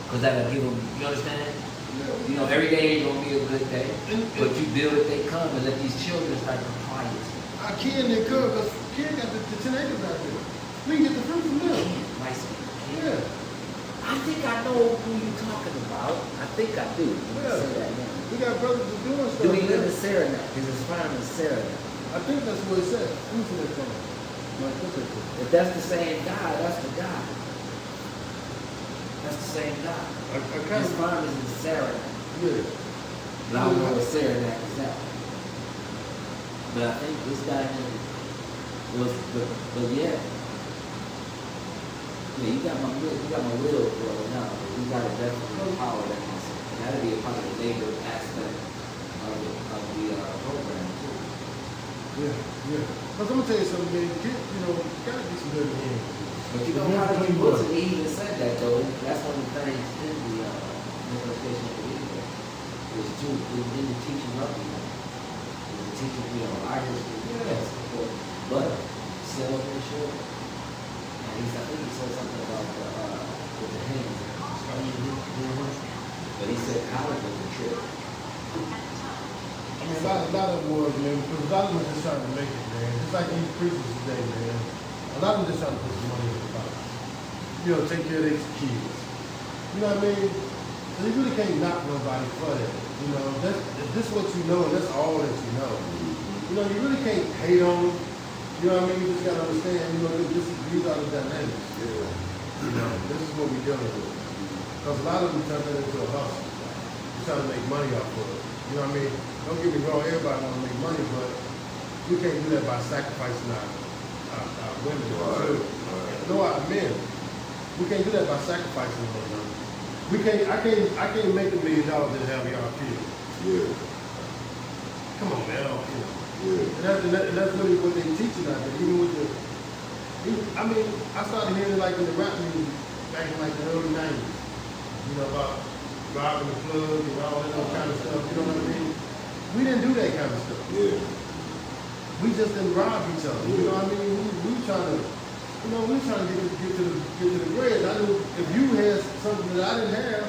S3: cause that'll give them, you understand? You know, every day ain't gonna be a good day, but you build it, they come, and let these children start complying.
S1: Our kid they could, because kid got the 10 acres out there. We can get the fruit from them.
S3: Nice.
S1: Yeah.
S3: I think I know who you're talking about. I think I do. Let me
S1: Yeah.
S3: say that now.
S1: We got brothers that's doing stuff.
S3: Do he live
S1: man.
S3: in Saranac? Is his farm in Saranac?
S1: I think that's what it said. Let me see that thing. Like, what's it called?
S3: If that's the same guy, that's the guy. That's the same guy.
S1: I kind
S3: His
S1: of,
S3: farm is in Saranac.
S1: yeah.
S3: But I don't know where Saranac is at. But I think this guy was, but yeah. Yeah, you got my will for it now. But you got to definitely empower that muscle. And that'll be a part of the labor aspect of the program too.
S1: Yeah, yeah. But I'm gonna tell you something, man. Get, gotta get some good hands.
S3: But you know how he was, and he even said that though. That's one of the things in the manifestation of the video. Was to in the teaching of the teaching, our history, yes, but salesmanship. And I think he said something about with the hands. But he said college was a trip.
S1: I mean, a lot of them was, man, because a lot of them are just trying to make it, man. Just like these preachers today, man. A lot of them just trying to put some money in the pocket. Take care of their kids. You know what I mean? So you really can't knock nobody for that. If this is what you know, and that's all that you know. You really can't hate on them. You know what I mean? You just gotta understand, these are the dynamics.
S2: Yeah.
S1: This is what we're dealing with. Because a lot of them turn that into a hustle. You're trying to make money off of it. You know what I mean? Don't get me wrong, everybody want to make money, but we can't do that by sacrificing our women.
S2: Right.
S1: No, our men. We can't do that by sacrificing one another. I can't make $1 million and have y'all kids.
S2: Yeah.
S1: Come on, man.
S2: Yeah.
S1: And that's really what they teaching out there. Even with I started hearing like in the rap music back in like the early 90s. About robbing the plug and all that other kind of stuff. You know what I mean? We didn't do that kind of stuff.
S2: Yeah.
S1: We just didn't rob each other. You know what I mean? We trying to, we trying to get to the grade. I knew if you had something that I didn't have,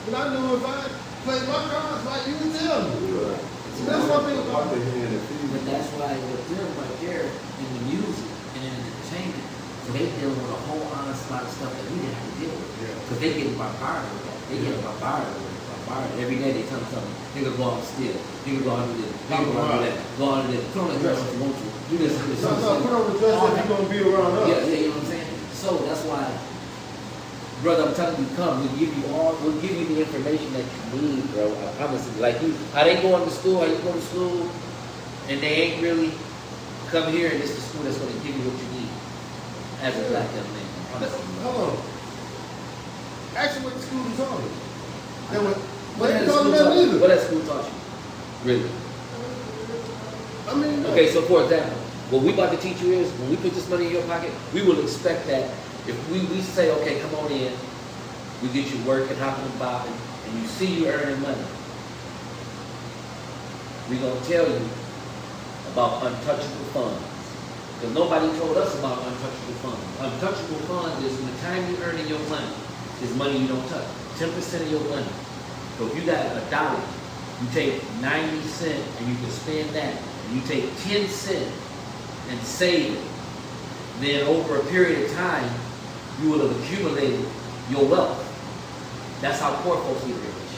S1: then I knew if I played my cards right, you would tell me.
S2: Right.
S1: So that's one thing about
S2: the hand and feet.
S3: But that's why with them right there in the music and in the entertainment, so they deal with a whole honest lot of stuff that we didn't have to deal with.
S1: Yeah.
S3: Because they get bombarded with that. They get bombarded with it. Every day they tell them something. Nigga go out and steal. Nigga go out and do this. Nigga go out and do that. Go out and do that. Put on the dress if you want to. Do this. Do this.
S1: So put on the dress if you're going to be around us.
S3: Yeah, you know what I'm saying? So that's why, brother, I'm telling you, come. We'll give you the information that you need, bro. I promise you. Like how they going to school, how you go to school, and they ain't really come here and it's the school that's going to give you what you need as a black young man.
S1: Hold on. Actually, what the school is on.
S3: What
S1: They
S3: that
S1: call
S3: school
S1: them
S3: taught
S1: that
S3: you?
S1: either.
S3: What that school taught you? Really?
S1: I mean,
S3: Okay, so for example, what we about to teach you is when we put this money in your pocket, we will expect that if we say, okay, come on in, we get you working, hopping and bopping, and you see you earning money. We're going to tell you about untouchable funds. Because nobody told us about untouchable funds. Untouchable funds is from the time you're earning your money is money you don't touch. 10% of your money. So if you got $1, you take 90 cents and you can spend that, and you take 10 cents and save it, then over a period of time, you will have accumulated your wealth. That's how poor folks get rich.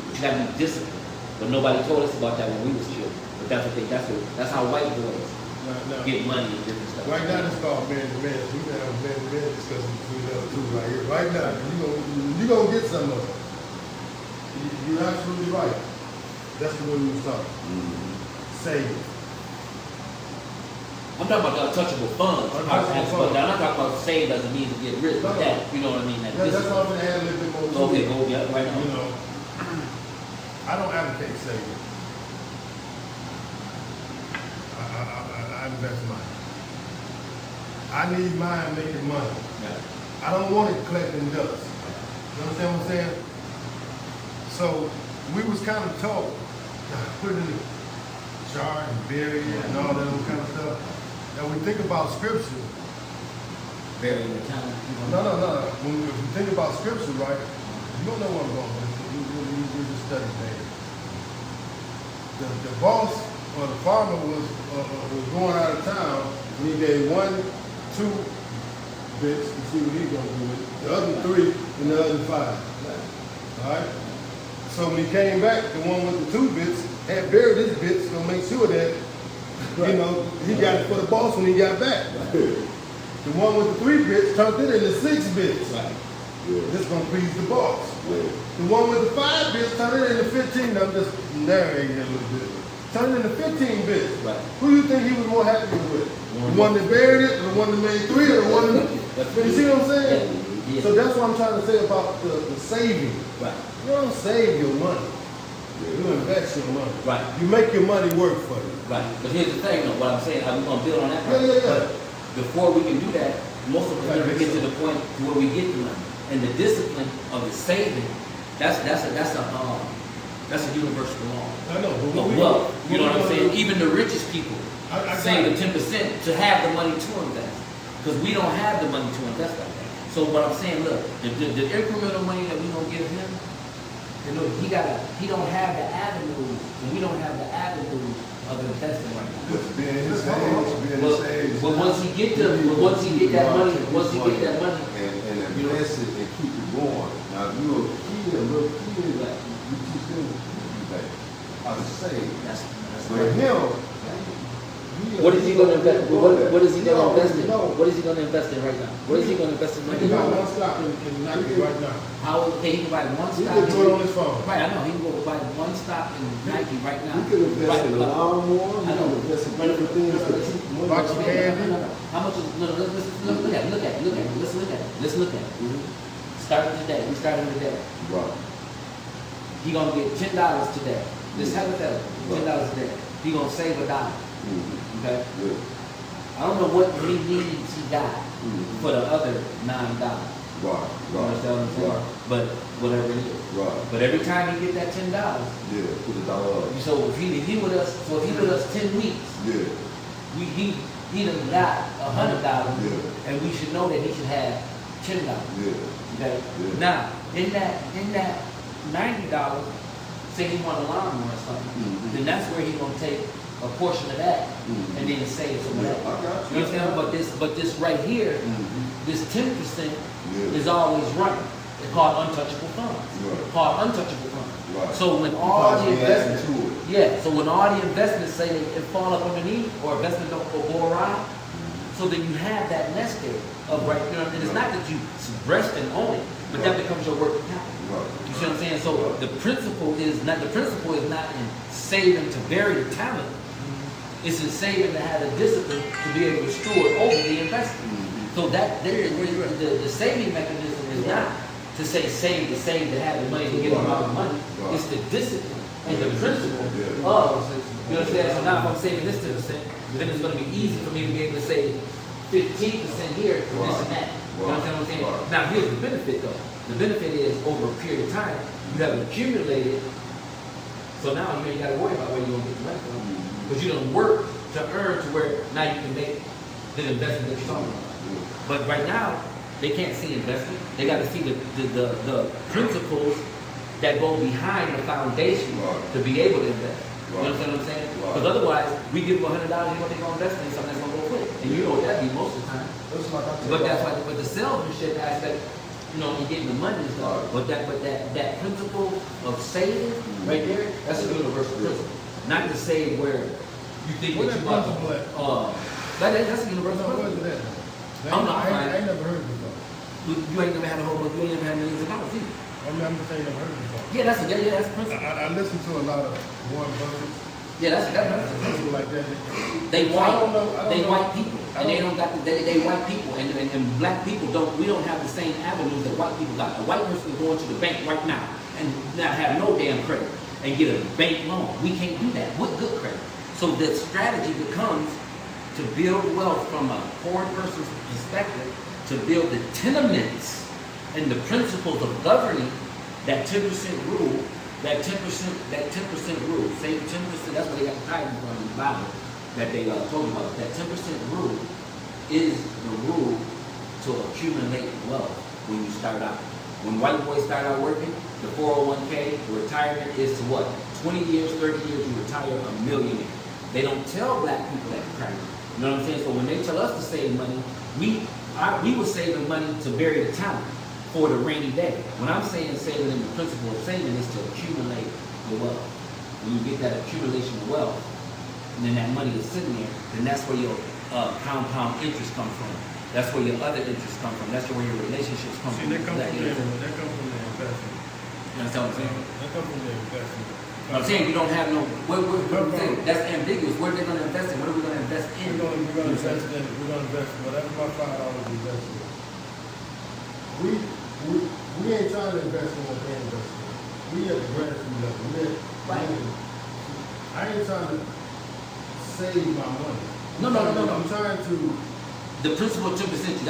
S3: But you gotta be disciplined. But nobody told us about that when we was children. But that's how white boys
S1: Now,
S3: get money and different stuff.
S1: right now, it's called man to man. We can have man to man discussion between the two right here. Right now, you gonna get some of it. You're absolutely right. That's the way we was talking. Saving.
S3: I'm talking about the untouchable funds.
S1: Untouchable
S3: But
S1: funds.
S3: I'm not talking about save doesn't mean to get rich. But
S1: No.
S3: that, you know what I mean? That
S1: That's
S3: this,
S1: why I'm gonna add a little bit more to
S3: okay,
S1: it.
S3: go yeah, right
S1: You
S3: now.
S1: know, I don't advocate saving. I invest money. I need mine making money.
S3: Yeah.
S1: I don't want it collecting dust. You understand what I'm saying? So we was kind of told, put it in the jar and bury it and all that other kind of stuff. Now we think about scripture.
S3: Very the time.
S1: No. If you think about scripture, right? You don't know where I'm going with this. You just study there. The boss or the farmer was going out of town and he gave 1, 2 bits to see what he's gonna do with it. The other 3 and the other 5. All right. So when he came back, the one with the 2 bits had buried his bits to make sure that you know he got it for the boss when he got back. The one with the 3 bits turned it into 6 bits.
S3: Right.
S1: This gonna please the boss. The one with the 5 bits turned it into 15. I'm just narrating it a little bit. Turned it into 15 bits.
S3: Right.
S1: Who you think he was more happy with? The one that buried it, or the one that made 3, or the one that... You see what I'm saying?
S3: Yeah.
S1: So that's what I'm trying to say about the saving.
S3: Right.
S1: You don't save your money. You invest your money.
S3: Right.
S1: You make your money work for you.
S3: Right. But here's the thing, though. What I'm saying, how we gonna build on that?
S1: Yeah.
S3: But before we can do that, most of us never get to the point to where we get the money. And the discipline of the saving, that's a universal law.
S1: I know, but
S3: Of wealth. You know what I'm saying? Even the richest people
S1: I
S3: save
S1: got
S3: the 10% to have the money to invest. Because we don't have the money to invest like that. So what I'm saying, look, the incremental money that we gonna give him, you know, he don't have the avenues, and we don't have the avenues of investing right now.
S2: Just being in his age,
S3: But once he get that money,
S2: and invest it and keep it going. Now, if you're a kid, a little kid, like, you teach them like, how to save.
S3: That's
S2: But him,
S3: What is he going to invest? What is he going to invest in?
S2: No.
S3: What is he going to invest in right now? What is he going to invest in right
S1: He got
S3: now?
S1: one stop in Nike right now.
S3: How okay, he can buy one
S1: He
S3: stop.
S1: can do it on his phone.
S3: Right, I know. He can go buy one stop in Nike right now.
S2: you can invest in a
S3: Right,
S2: lawnmower, you
S3: I know.
S2: can invest in different things to keep money.
S1: Box of candy.
S3: No. How much is look at it. Let's look at it. Starting today. We starting today.
S2: Right.
S3: He gonna get $10 today. This hypothetical, $10 a day. He gonna save $1. Okay?
S2: Yeah.
S3: I don't know what he needs he got for the other $9. You
S2: Right,
S3: understand what I'm saying?
S2: right,
S3: But whatever it is.
S2: right.
S3: But every time he get that $10,
S2: Yeah, put the dollar up.
S3: so if he with us 10 weeks,
S2: Yeah,
S3: he done got $100,
S2: Yeah.
S3: and we should know that he should have $10.
S2: yeah,
S3: Okay.
S2: Yeah.
S3: Now in that $90, say he want a lawnmower or something, then that's where he gonna take a portion of that and then save some of
S2: yeah,
S3: that.
S2: I got
S3: You
S2: you.
S3: understand? But this right here, this 10%
S2: Yeah.
S3: is always running. It's called untouchable funds.
S2: Right.
S3: Called untouchable funds.
S2: Right.
S3: So when all
S2: Because
S3: the
S2: we adding
S3: investments,
S2: to it.
S3: yeah. So when all the investments say it fall up underneath or investment don't go awry, so then you have that nest egg of right. You know, and it's not that you rest and own it, but that becomes your working capital.
S2: Right.
S3: You see what I'm saying? So the principle is not in saving to bury the talent. It's in saving to have the discipline to be able to steward over the investment. So that the saving mechanism is not to say save to have the money to get a lot of money. It's the discipline and the principle of, you understand? So now if I'm saving this 10%, then it's going to be easy for me to be able to save 15% here for this and that. You understand what I'm saying? Now here's the benefit though. The benefit is over a period of time, you have accumulated. So now you ain't got to worry about where you're going to get the money from. Because you don't work to earn to where now you can make the investment that you're talking about. But right now, They can't see investment. They got to see the principles that go behind the foundation
S2: Right.
S3: to be able to invest. You
S2: Right.
S3: understand what I'm saying?
S2: Right.
S3: Because otherwise, we give them $100, you know what they're going to invest in something that's going to go quick. And you know what that be most of the time.
S1: That's like I
S3: But
S1: tell
S3: that's
S1: y'all.
S3: like, but the salesmanship aspect, you know, you getting the money and stuff.
S2: Right.
S3: But that principle of saving right there, that's a universal principle. Not to save where you think
S1: Where
S3: that
S1: that
S3: you got
S1: principle at?
S3: that's a universal
S1: No, where's
S3: principle.
S1: it at?
S3: I'm not
S1: I
S3: fine.
S1: ain't never heard it before.
S3: You ain't never had a whole bunch, you ain't never had millions of dollars either.
S1: I'm just saying I've heard it before.
S3: Yeah, that's a principle.
S1: I listen to a lot of Warren Buffett,
S3: Yeah, that's a principle.
S1: people like that.
S3: They
S1: So I
S3: white,
S1: don't know- I don't
S3: they
S1: know.
S3: white people, and they don't got, they white people, and black people we don't have the same avenues that white people got. A white person can go into the bank right now and not have no damn credit and get a bank loan. We can't do that with good credit. So the strategy becomes to build wealth from a poor person's perspective, to build the tenements and the principles of governing that 10% rule, that 10% rule. Say 10%, that's what they got the tithe from in the Bible that they told about. That 10% rule is the rule to accumulate wealth when you start out. When white boys start out working, the 401k, the retirement is to what? 20 years, 30 years, you retire a millionaire. They don't tell black people that retirement. You know what I'm saying? So when they tell us to save money, we were saving money to bury the talent for the rainy day. When I'm saying saving, in the principle of saving is to accumulate the wealth. When you get that accumulation of wealth, and then that money is sitting there, then that's where your compound interest comes from. That's where your other interests come from. That's where your relationships come
S1: See,
S3: from.
S1: they come from
S3: You
S1: there,
S3: understand
S1: they come from their investment.
S3: what I'm saying?
S1: They come from their investment.
S3: I'm saying you don't have no, what I'm saying, that's ambiguous. Where are they gonna invest in? What are we gonna invest in?
S1: We're gonna invest in, we're gonna invest, whatever my $5 invest in. We ain't trying to invest in what they invest in. We at the gratitude level.
S3: Right.
S1: I ain't trying to save my money.
S3: No.
S1: I'm trying to,
S3: The principle of 10%,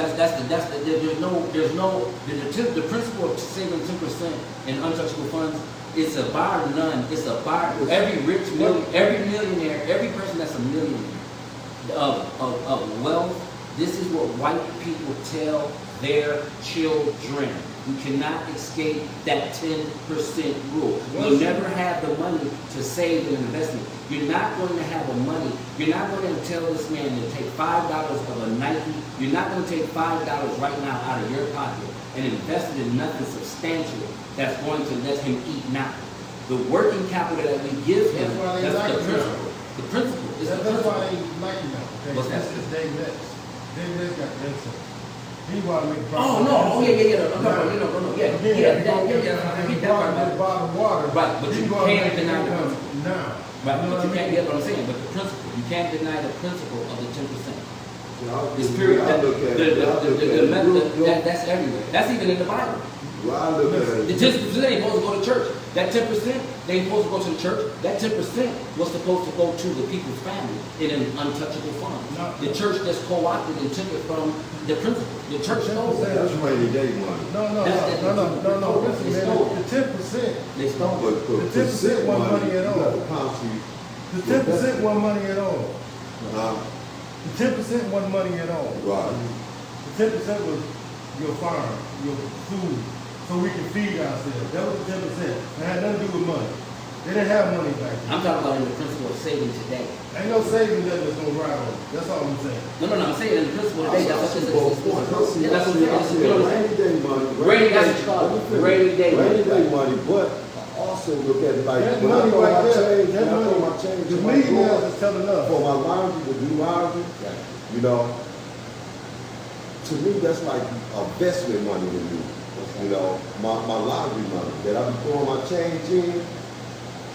S3: the principle of saving 10% in untouchable funds, it's a bar none, it's a bar, every millionaire, every person that's a millionaire of wealth, this is what white people tell their children. You cannot escape that 10% rule. You'll never have the money to save and investment. You're not going to have the money. You're not going to tell this man to take $5 of a Nike. You're not going to take $5 right now out of your pocket and invest it in nothing substantial that's going to let him eat now. The working capital that we give him,
S1: That's why they
S3: that's
S1: like
S3: the
S1: it
S3: principle. The principle is the
S1: that's
S3: principle.
S1: why they like you now. Okay,
S3: What's that?
S1: this is Dave Metz. Dave Metz got the insight. He want to make profit.
S3: Oh, no, oh, yeah, no, yeah, I get that part about it.
S1: Bottom water.
S3: Right, but you can't deny the principle.
S1: Now.
S3: Right,
S1: You know
S3: but you
S1: what I
S3: can't
S1: mean?
S3: get what I'm saying, but the principle, you can't deny the principle of the 10%. This
S2: The
S3: period,
S2: I look at it,
S3: that's everywhere. That's even in the Bible.
S2: I look at
S3: The
S2: it,
S3: 10% ain't supposed to go to church. That 10%, they ain't supposed to go to the church. That 10% was supposed to go to the people's family in an untouchable fund.
S1: No.
S3: The church just co-opted and took it from the principle. The church stole it.
S2: that's rainy day money.
S1: No. Listen,
S3: They
S1: man,
S3: stole
S1: the 10%,
S3: They stole it.
S2: But
S1: The 10% wasn't money at all.
S2: You got the country,
S1: the 10% wasn't money at all.
S2: huh?
S1: The 10% wasn't money at all.
S2: Right.
S1: The 10% was your farm, your food, so we can feed ourselves. That was the 10%. It had nothing to do with money. They didn't have money back then.
S3: I'm talking about in the principle of saving today.
S1: Ain't no savings that was gonna ride on. That's all I'm saying.
S3: No, I'm saying in the principle of
S2: I
S3: today, that's what
S2: see
S3: this
S2: both
S3: is.
S2: points. I see,
S3: Yeah, that's what
S2: I
S3: this
S2: see
S3: is.
S2: rainy day money.
S3: Rainy, that's what you call it. Rainy day money.
S2: Rainy day money, but I also look at it like,
S1: That
S2: when I
S1: money
S2: throw
S1: right
S2: my
S1: there,
S2: change,
S1: that
S2: when I throw
S1: money,
S2: my change
S1: the
S2: to my
S1: millionaires
S2: drawer
S1: is telling us.
S2: for my laundry, to do laundry, you know, to me, that's like investment money to me. You know, my laundry money, that I be throwing my change in,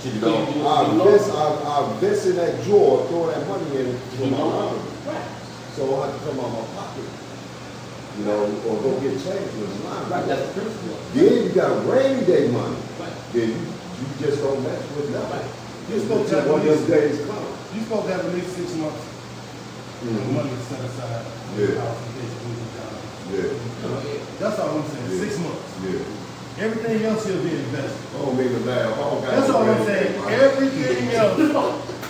S2: you know, I invest in that drawer, throw that money in for my laundry.
S3: Right.
S2: So I have to come out of my pocket, you know, or go get change with the
S3: Right,
S2: laundry.
S3: that's the principle.
S2: Then you got rainy day money,
S3: Right.
S2: then you just don't mess with nothing.
S1: You're supposed to have
S2: Until one
S1: at
S2: of
S1: least,
S2: those days come.
S1: you're supposed to have at least 6 months of
S2: Mhm.
S1: money set aside.
S2: Yeah.
S1: House in case you lose your job.
S2: Yeah,
S1: That's all I'm saying,
S2: Yeah.
S1: 6 months.
S2: yeah.
S1: Everything else will be invested.
S2: I don't mean to laugh. I don't got
S1: That's
S2: no
S1: all I'm
S2: rainy
S1: saying.
S2: day money.
S1: Everything else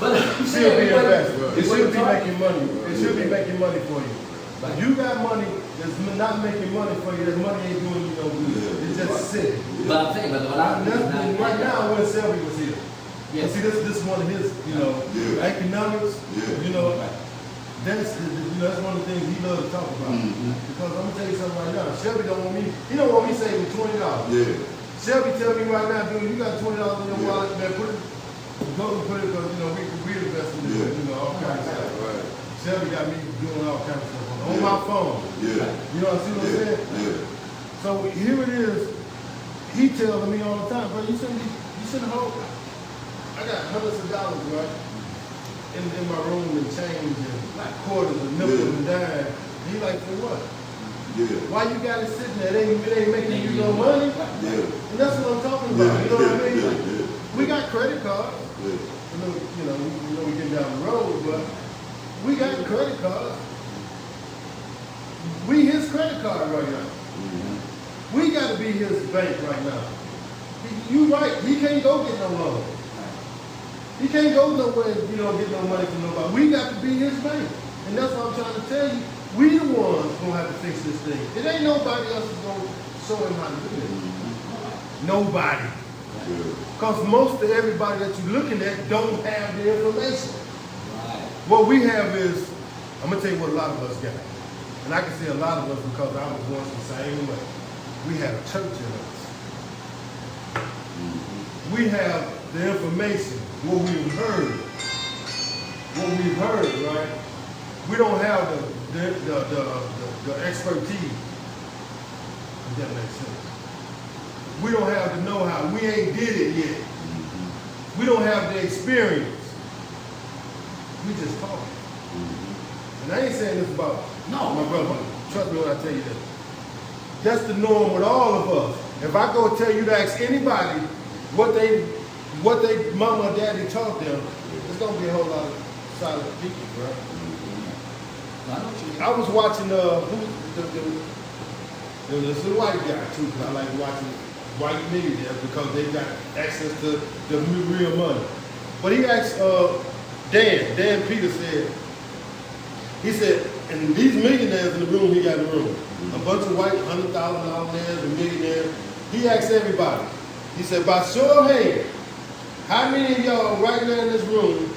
S3: But
S1: should be invested. It
S3: It
S1: should be making money. It should be making money for you. If you got money that's not making money for you, that money ain't doing you no good.
S2: Yeah.
S1: It's just sitting.
S3: But I'm saying, but what I'm
S1: Right now, when Selby was here.
S3: Yeah.
S1: See, this is one of his,
S2: Yeah.
S1: economics,
S2: Yeah.
S1: that's one of the things he loves to talk about.
S2: Mhm.
S1: Because I'm gonna tell you something right now, Shelby don't want me, he don't want me saving $20.
S2: Yeah.
S1: Shelby tell me right now, dude, you got $20 in your
S2: Yeah.
S1: wallet, man, go and put it, because, we invest in this,
S2: Yeah.
S1: all kinds of stuff.
S2: Right.
S1: Shelby got me doing all kinds of stuff on
S2: Yeah.
S1: my phone.
S2: Yeah.
S1: You know, see what I'm saying?
S2: Yeah.
S1: So here it is, he telling me all the time, bro, you shouldn't hold, I got hundreds of dollars, right, in my room and change and quarters and nickels and dimes. He like, for what?
S2: Yeah.
S1: Why you got it sitting there? It ain't making you no money.
S2: Yeah.
S1: And that's what I'm talking about. You know what I mean?
S2: Yeah.
S1: We got credit cards.
S2: Yeah.
S1: We getting down the road, but we got credit cards. We his credit card right now.
S2: Mhm.
S1: We got to be his bank right now. You right. He can't go get no loan. He can't go nowhere, get no money from nobody. We got to be his bank. And that's what I'm trying to tell you. We the ones gonna have to fix this thing. It ain't nobody else is gonna show him how to do it. Nobody.
S2: Yeah.
S1: Because most of everybody that you're looking at don't have the information.
S3: Right.
S1: What we have is, I'm gonna tell you what a lot of us got. And I can say a lot of us because I was once the same way. We had a church in us.
S2: Mhm.
S1: We have the information, what we've heard. What we've heard, right? We don't have the expertise. If that makes sense. We don't have the know-how. We ain't did it yet.
S2: Mhm.
S1: We don't have the experience. We just talk.
S2: Mhm.
S1: And I ain't saying this about
S3: No.
S1: my brother. Trust me when I tell you that. That's the norm with all of us. If I go tell you to ask anybody what they mama or daddy taught them, it's gonna be a whole lot of silent people, bro.
S3: I know what you
S1: I was watching there was a white guy too, because I like watching white millionaires because they got access to the real money. But he asked Dan Peter he said, and these millionaires in the room, he got in the room, a bunch of white $100,000 millionaires and millionaires. He asked everybody. He said, by show of hands, how many of y'all right now in this room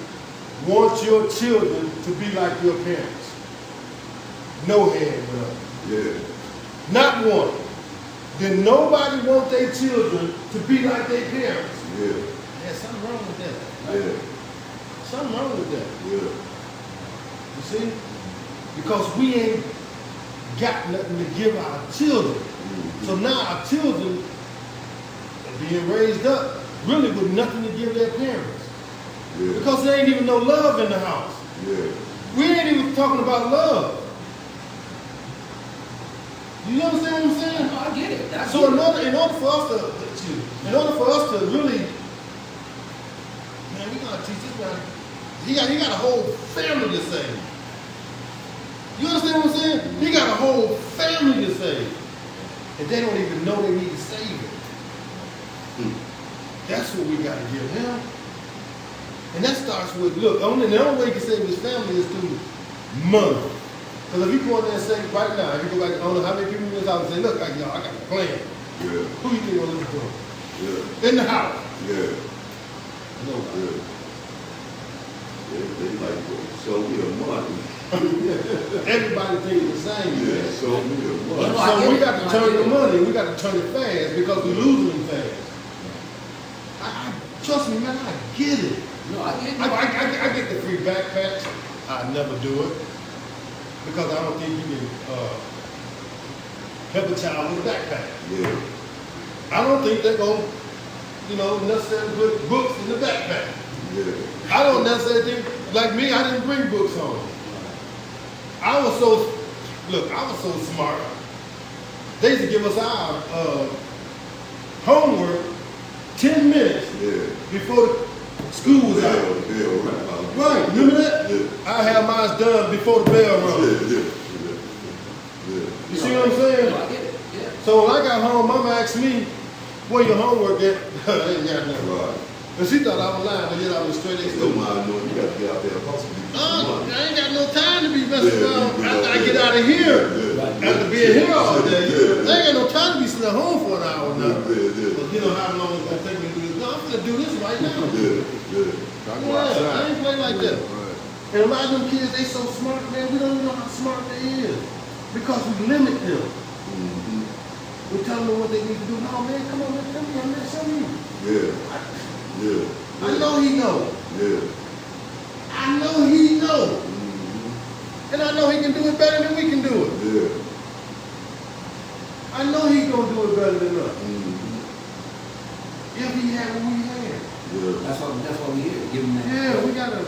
S1: want your children to be like your parents? No hand went up.
S2: Yeah.
S1: Not one. Did nobody want their children to be like their parents?
S2: Yeah.
S1: There's something wrong with that.
S2: Yeah.
S1: Something wrong with that.
S2: Yeah.
S1: You see? Because we ain't got nothing to give our children.
S2: Mhm.
S1: So now our children are being raised up really with nothing to give their parents.
S2: Yeah.
S1: Because there ain't even no love in the house.
S2: Yeah.
S1: We ain't even talking about love. You understand what I'm saying?
S3: No, I get it. I
S1: So
S3: get it.
S1: in order for us to really, man, we gotta teach this guy. He got a whole family to save. You understand what I'm saying? He got a whole family to save, and they don't even know they need to save it.
S2: Hmm.
S1: That's what we gotta give him. And that starts with the only way he can save his family is through money. Because if you go in there and say right now, if you go back, I don't know how many people in this house and say, look, I got a plan.
S2: Yeah.
S1: Who you think gonna listen to him?
S2: Yeah.
S1: In the house.
S2: Yeah.
S1: Nobody.
S2: Yeah. They like, show me the money.
S1: Everybody thinking the same,
S2: Yeah,
S1: man.
S2: show me the money.
S3: No, I
S1: So
S3: get
S1: we
S3: it.
S1: got to
S3: No, I
S1: turn
S3: get
S1: the
S3: it.
S1: money. We got to turn it fast because we're losing them fast. I trust me, man. I get it.
S3: No, I get it.
S1: I get the free backpacks. I never do it because I don't think you can help a child with a backpack.
S2: Yeah.
S1: I don't think they're gonna, necessarily put books in the backpack.
S2: Yeah.
S1: I don't necessarily think, like me, I didn't bring books home. I was so smart. They used to give us our homework 10 minutes
S2: Yeah.
S1: before the school was out. Right, remember that?
S2: Yeah.
S1: I have mine done before the bell
S2: Yeah.
S1: rung.
S2: Yeah.
S1: You see what I'm saying?
S3: No, I get it. Yeah.
S1: So when I got home, Mama asked me, where your homework at? I ain't got nothing.
S2: Right.
S1: Cause she thought I was lying, but yet I was straight X
S2: Don't
S1: student.
S2: mind knowing you got to get out there and hustle to get some money.
S1: I ain't got no time to be messing
S2: Yeah,
S1: around
S2: you
S1: after I
S2: know,
S1: get
S2: yeah.
S1: out of here.
S2: Yeah.
S1: After being here all day.
S2: Yeah.
S1: I ain't got no time to be sitting at home for an hour now.
S2: Yeah.
S1: But you know how long it's gonna take me to do this? No, I'm gonna do this right now.
S2: Yeah.
S1: Yeah, I ain't play like that. And a lot of them kids, they so smart, man, we don't even know how smart they is. Because we limit them.
S2: Mm-hmm.
S1: We tell them what they need to do. No, man, come on, man, come here, man, show me.
S2: Yeah.
S1: I know he know.
S2: Yeah.
S1: I know he know.
S2: Mm-hmm.
S1: And I know he can do it better than we can do it.
S2: Yeah.
S1: I know he gonna do it better than us.
S2: Mm-hmm.
S1: If he had what we had.
S2: Yeah.
S3: That's what we here. Give him that.
S1: Yeah, we gotta,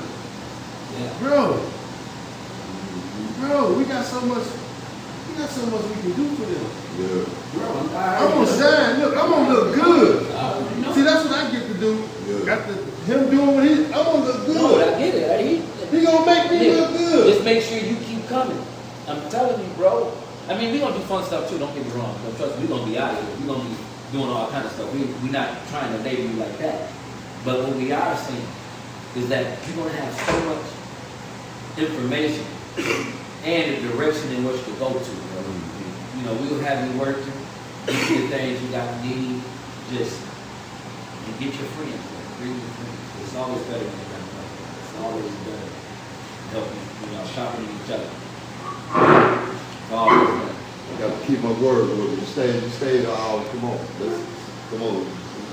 S3: Yeah.
S1: bro,
S2: Mm-hmm.
S1: we got so much we can do for them.
S2: Yeah.
S3: Bro,
S1: I'm gonna shine, look, I'm gonna look good.
S3: No.
S1: See, that's what I get to do.
S2: Yeah.
S1: After him doing what I'm gonna look
S3: No,
S1: good.
S3: I get it.
S1: He gonna make me
S3: Yeah.
S1: look good.
S3: Just make sure you keep coming. I'm telling you, bro. I mean, we gonna do fun stuff too. Don't get me wrong. But trust me, we gonna be out here. We gonna be doing all kind of stuff. We not trying to label you like that. But what we are saying is that you're gonna have so much information and the direction in which to go to, bro. You know, we'll have you working. You see the things you got need. Just and get your friends. Bro. Bring your friends. It's always better when you got money. It's always better helping, sharpening each other. It's always better.
S2: I got to keep my word with you. Stay out. Come on.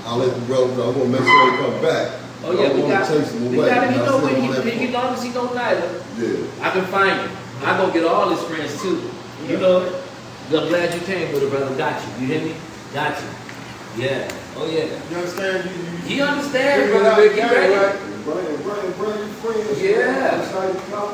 S2: I'll let the brother know. I'm gonna make sure he come back.
S3: Oh yeah, we got
S2: chase him
S3: we
S2: away.
S3: got him. You
S2: I
S3: know
S2: still
S3: when
S2: on that
S3: he long as he know neither,
S2: Yeah.
S3: I can find him. I go get all his friends too. You know it. I'm glad you came, little brother. Got you. You hear me? Got you. Yeah. Oh yeah.
S1: You understand?
S3: He understands,
S1: Figure it
S3: brother
S1: out,
S3: Rick. You
S1: got it,
S3: ready?
S1: right?
S2: Bring your friends.
S3: Yeah.
S2: That's how you come.